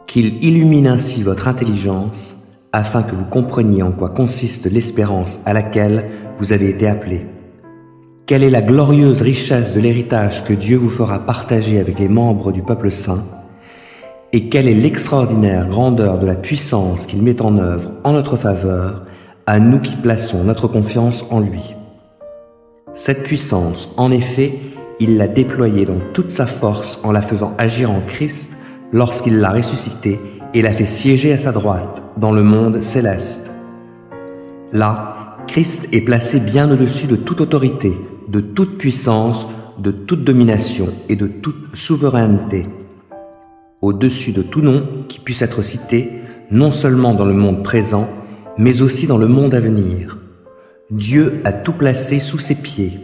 Qu'il illumine ainsi votre intelligence, afin que vous compreniez en quoi consiste l'espérance à laquelle vous avez été appelés. Quelle est la glorieuse richesse de l'héritage que Dieu vous fera partager avec les membres du peuple saint, et quelle est l'extraordinaire grandeur de la puissance qu'il met en œuvre en notre faveur, à nous qui plaçons notre confiance en lui. Cette puissance, en effet, il l'a déployée dans toute sa force en la faisant agir en Christ lorsqu'il l'a ressuscité et l'a fait siéger à sa droite dans le monde céleste. Là, Christ est placé bien au-dessus de toute autorité, de toute puissance, de toute domination et de toute souveraineté, au-dessus de tout nom qui puisse être cité, non seulement dans le monde présent, mais aussi dans le monde à venir. Dieu a tout placé sous ses pieds,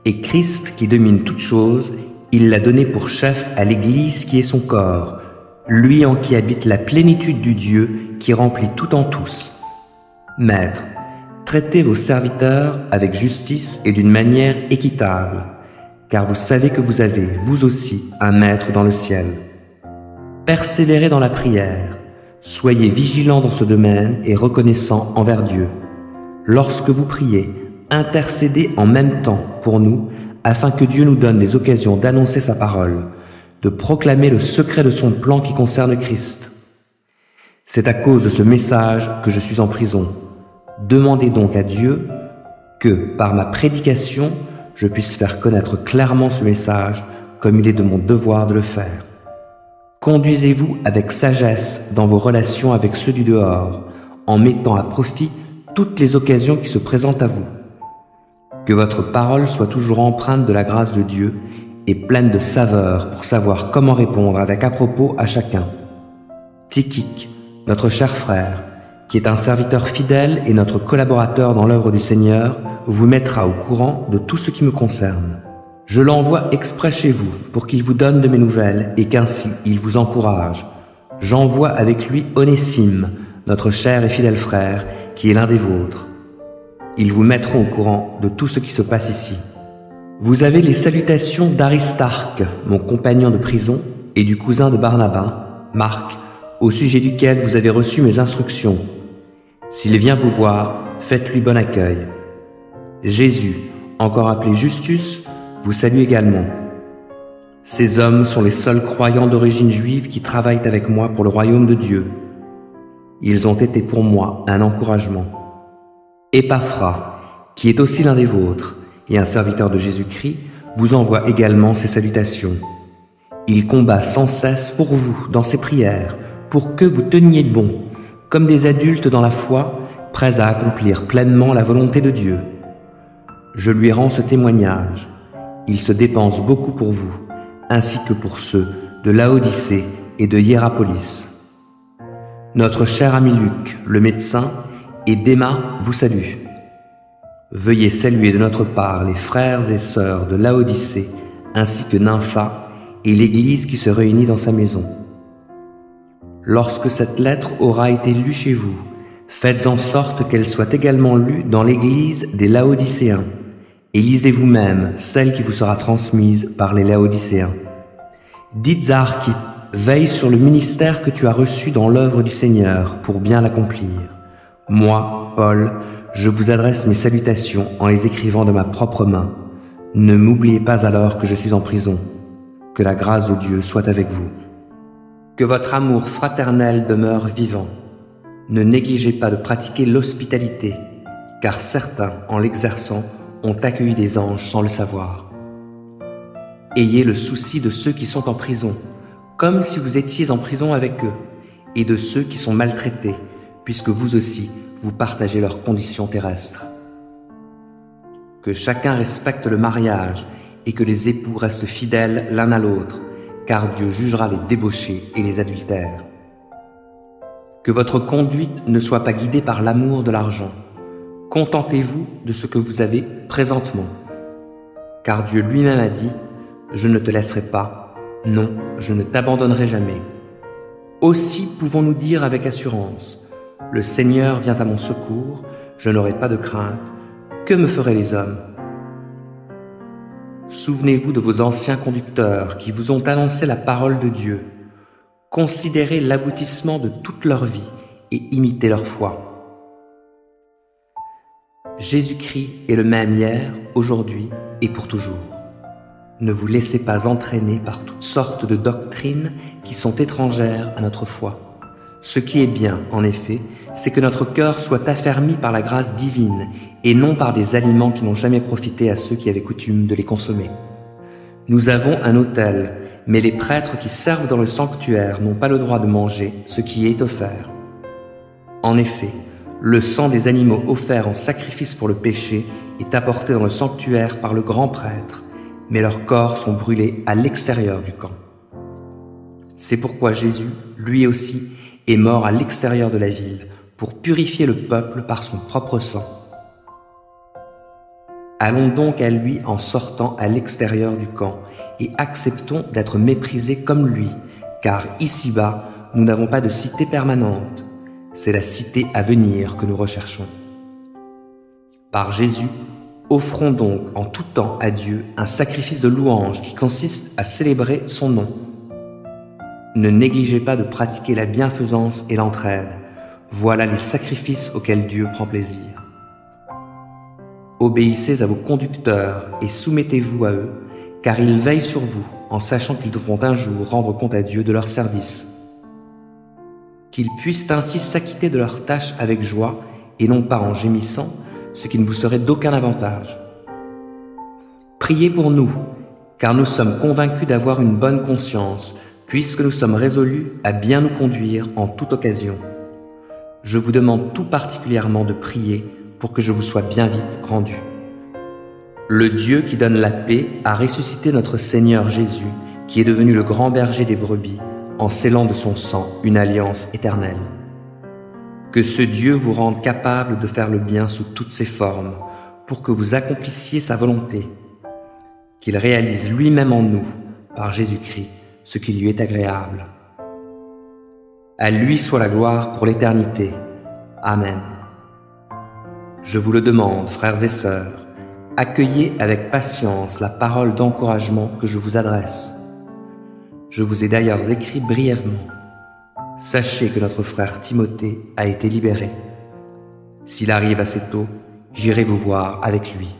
et Christ, qui domine toutes choses, il l'a donné pour chef à l'Église qui est son corps, lui en qui habite la plénitude du Dieu qui remplit tout en tous. Maître, traitez vos serviteurs avec justice et d'une manière équitable, car vous savez que vous avez, vous aussi, un Maître dans le ciel. Persévérez dans la prière. Soyez vigilants dans ce domaine et reconnaissants envers Dieu. Lorsque vous priez, intercédez en même temps pour nous, afin que Dieu nous donne des occasions d'annoncer sa parole, de proclamer le secret de son plan qui concerne Christ. C'est à cause de ce message que je suis en prison. Demandez donc à Dieu que, par ma prédication, je puisse faire connaître clairement ce message, comme il est de mon devoir de le faire. Conduisez-vous avec sagesse dans vos relations avec ceux du dehors, en mettant à profit toutes les occasions qui se présentent à vous. Que votre parole soit toujours empreinte de la grâce de Dieu et pleine de saveur pour savoir comment répondre avec à propos à chacun. Tychique, notre cher frère, qui est un serviteur fidèle et notre collaborateur dans l'œuvre du Seigneur, vous mettra au courant de tout ce qui me concerne. Je l'envoie exprès chez vous pour qu'il vous donne de mes nouvelles et qu'ainsi il vous encourage. J'envoie avec lui Onésime, notre cher et fidèle frère, qui est l'un des vôtres. Ils vous mettront au courant de tout ce qui se passe ici. Vous avez les salutations d'Aristarque, mon compagnon de prison, et du cousin de Barnabas, Marc, au sujet duquel vous avez reçu mes instructions. S'il vient vous voir, faites-lui bon accueil. Jésus, encore appelé Justus, vous salue également. Ces hommes sont les seuls croyants d'origine juive qui travaillent avec moi pour le royaume de Dieu. Ils ont été pour moi un encouragement. Épaphras, qui est aussi l'un des vôtres, et un serviteur de Jésus-Christ, vous envoie également ses salutations. Il combat sans cesse pour vous dans ses prières, pour que vous teniez bon, comme des adultes dans la foi, prêts à accomplir pleinement la volonté de Dieu. Je lui rends ce témoignage. Il se dépense beaucoup pour vous, ainsi que pour ceux de Laodicée et de Hiérapolis. Notre cher ami Luc, le médecin, et Déma vous saluent. Veuillez saluer de notre part les frères et sœurs de Laodicée, ainsi que Nympha et l'Église qui se réunit dans sa maison. Lorsque cette lettre aura été lue chez vous, faites en sorte qu'elle soit également lue dans l'Église des Laodicéens, et lisez vous-même celle qui vous sera transmise par les Laodicéens. Dites à Archippe, veille sur le ministère que tu as reçu dans l'œuvre du Seigneur pour bien l'accomplir. Moi, Paul, je vous adresse mes salutations en les écrivant de ma propre main. Ne m'oubliez pas alors que je suis en prison. Que la grâce de Dieu soit avec vous. Que votre amour fraternel demeure vivant. Ne négligez pas de pratiquer l'hospitalité, car certains, en l'exerçant, ont accueilli des anges sans le savoir. Ayez le souci de ceux qui sont en prison, comme si vous étiez en prison avec eux, et de ceux qui sont maltraités, puisque vous aussi, vous partagez leurs conditions terrestres. Que chacun respecte le mariage et que les époux restent fidèles l'un à l'autre, car Dieu jugera les débauchés et les adultères. Que votre conduite ne soit pas guidée par l'amour de l'argent. Contentez-vous de ce que vous avez présentement, car Dieu lui-même a dit « Je ne te laisserai pas, non, je ne t'abandonnerai jamais ». Aussi pouvons-nous dire avec assurance « Le Seigneur vient à mon secours, je n'aurai pas de crainte, que me feraient les hommes ?» Souvenez-vous de vos anciens conducteurs qui vous ont annoncé la parole de Dieu. Considérez l'aboutissement de toute leur vie et imitez leur foi. Jésus-Christ est le même hier, aujourd'hui et pour toujours. Ne vous laissez pas entraîner par toutes sortes de doctrines qui sont étrangères à notre foi. Ce qui est bien, en effet, c'est que notre cœur soit affermi par la grâce divine et non par des aliments qui n'ont jamais profité à ceux qui avaient coutume de les consommer. Nous avons un autel, mais les prêtres qui servent dans le sanctuaire n'ont pas le droit de manger ce qui est offert. En effet, le sang des animaux offerts en sacrifice pour le péché est apporté dans le sanctuaire par le grand prêtre, mais leurs corps sont brûlés à l'extérieur du camp. C'est pourquoi Jésus, lui aussi, est mort à l'extérieur de la ville pour purifier le peuple par son propre sang. Allons donc à lui en sortant à l'extérieur du camp et acceptons d'être méprisés comme lui, car ici-bas, nous n'avons pas de cité permanente. C'est la cité à venir que nous recherchons. Par Jésus, offrons donc en tout temps à Dieu un sacrifice de louange qui consiste à célébrer son nom. Ne négligez pas de pratiquer la bienfaisance et l'entraide. Voilà les sacrifices auxquels Dieu prend plaisir. Obéissez à vos conducteurs et soumettez-vous à eux, car ils veillent sur vous en sachant qu'ils devront un jour rendre compte à Dieu de leur service. Qu'ils puissent ainsi s'acquitter de leurs tâches avec joie et non pas en gémissant, ce qui ne vous serait d'aucun avantage. Priez pour nous, car nous sommes convaincus d'avoir une bonne conscience, puisque nous sommes résolus à bien nous conduire en toute occasion. Je vous demande tout particulièrement de prier pour que je vous sois bien vite rendu. Le Dieu qui donne la paix a ressuscité notre Seigneur Jésus, qui est devenu le grand berger des brebis, en scellant de son sang une alliance éternelle. Que ce Dieu vous rende capable de faire le bien sous toutes ses formes, pour que vous accomplissiez sa volonté, qu'il réalise lui-même en nous, par Jésus-Christ, ce qui lui est agréable. À lui soit la gloire pour l'éternité. Amen. Je vous le demande, frères et sœurs, Accueillez avec patience la parole d'encouragement que je vous adresse. Je vous ai d'ailleurs écrit brièvement. Sachez que notre frère Timothée a été libéré. S'il arrive assez tôt, j'irai vous voir avec lui.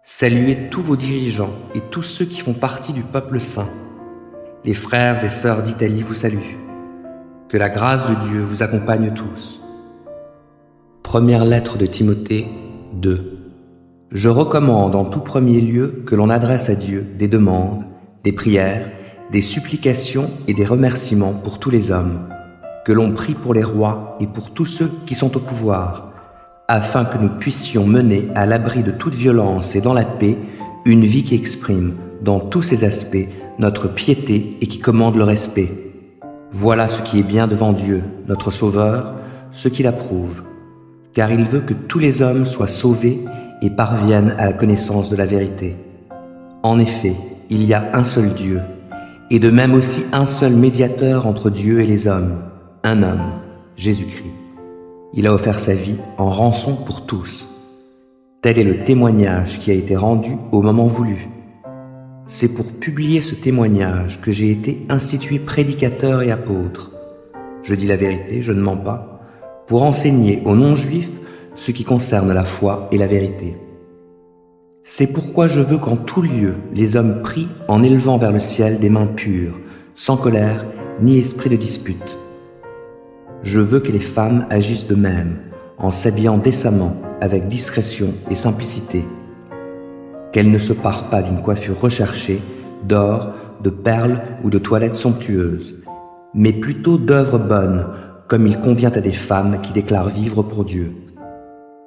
Saluez tous vos dirigeants et tous ceux qui font partie du peuple saint. Les frères et sœurs d'Italie vous saluent. Que la grâce de Dieu vous accompagne tous. Première lettre de Timothée 2. Je recommande en tout premier lieu que l'on adresse à Dieu des demandes, des prières, des supplications et des remerciements pour tous les hommes, que l'on prie pour les rois et pour tous ceux qui sont au pouvoir, afin que nous puissions mener à l'abri de toute violence et dans la paix une vie qui exprime, dans tous ses aspects, notre piété et qui commande le respect. Voilà ce qui est bien devant Dieu, notre Sauveur, ce qu'il approuve, car il veut que tous les hommes soient sauvés et parviennent à la connaissance de la vérité. En effet, il y a un seul Dieu, et de même aussi un seul médiateur entre Dieu et les hommes, un homme, Jésus-Christ. Il a offert sa vie en rançon pour tous. Tel est le témoignage qui a été rendu au moment voulu. C'est pour publier ce témoignage que j'ai été institué prédicateur et apôtre. Je dis la vérité, je ne mens pas, pour enseigner aux non-juifs ce qui concerne la foi et la vérité. C'est pourquoi je veux qu'en tout lieu les hommes prient en élevant vers le ciel des mains pures, sans colère ni esprit de dispute. Je veux que les femmes agissent de même, en s'habillant décemment, avec discrétion et simplicité. Qu'elles ne se parent pas d'une coiffure recherchée, d'or, de perles ou de toilettes somptueuses, mais plutôt d'œuvres bonnes, comme il convient à des femmes qui déclarent vivre pour Dieu.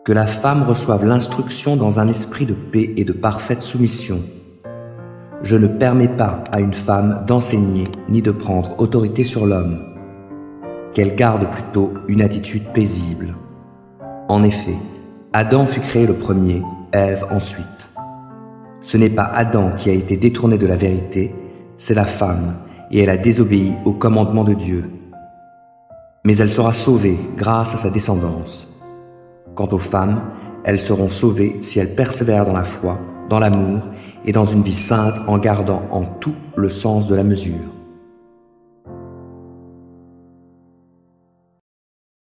Que la femme reçoive l'instruction dans un esprit de paix et de parfaite soumission. Je ne permets pas à une femme d'enseigner ni de prendre autorité sur l'homme. Qu'elle garde plutôt une attitude paisible. En effet, Adam fut créé le premier, Ève ensuite. Ce n'est pas Adam qui a été détourné de la vérité, c'est la femme, et elle a désobéi au commandement de Dieu. Mais elle sera sauvée grâce à sa descendance. Quant aux femmes, elles seront sauvées si elles persévèrent dans la foi, dans l'amour et dans une vie sainte en gardant en tout le sens de la mesure.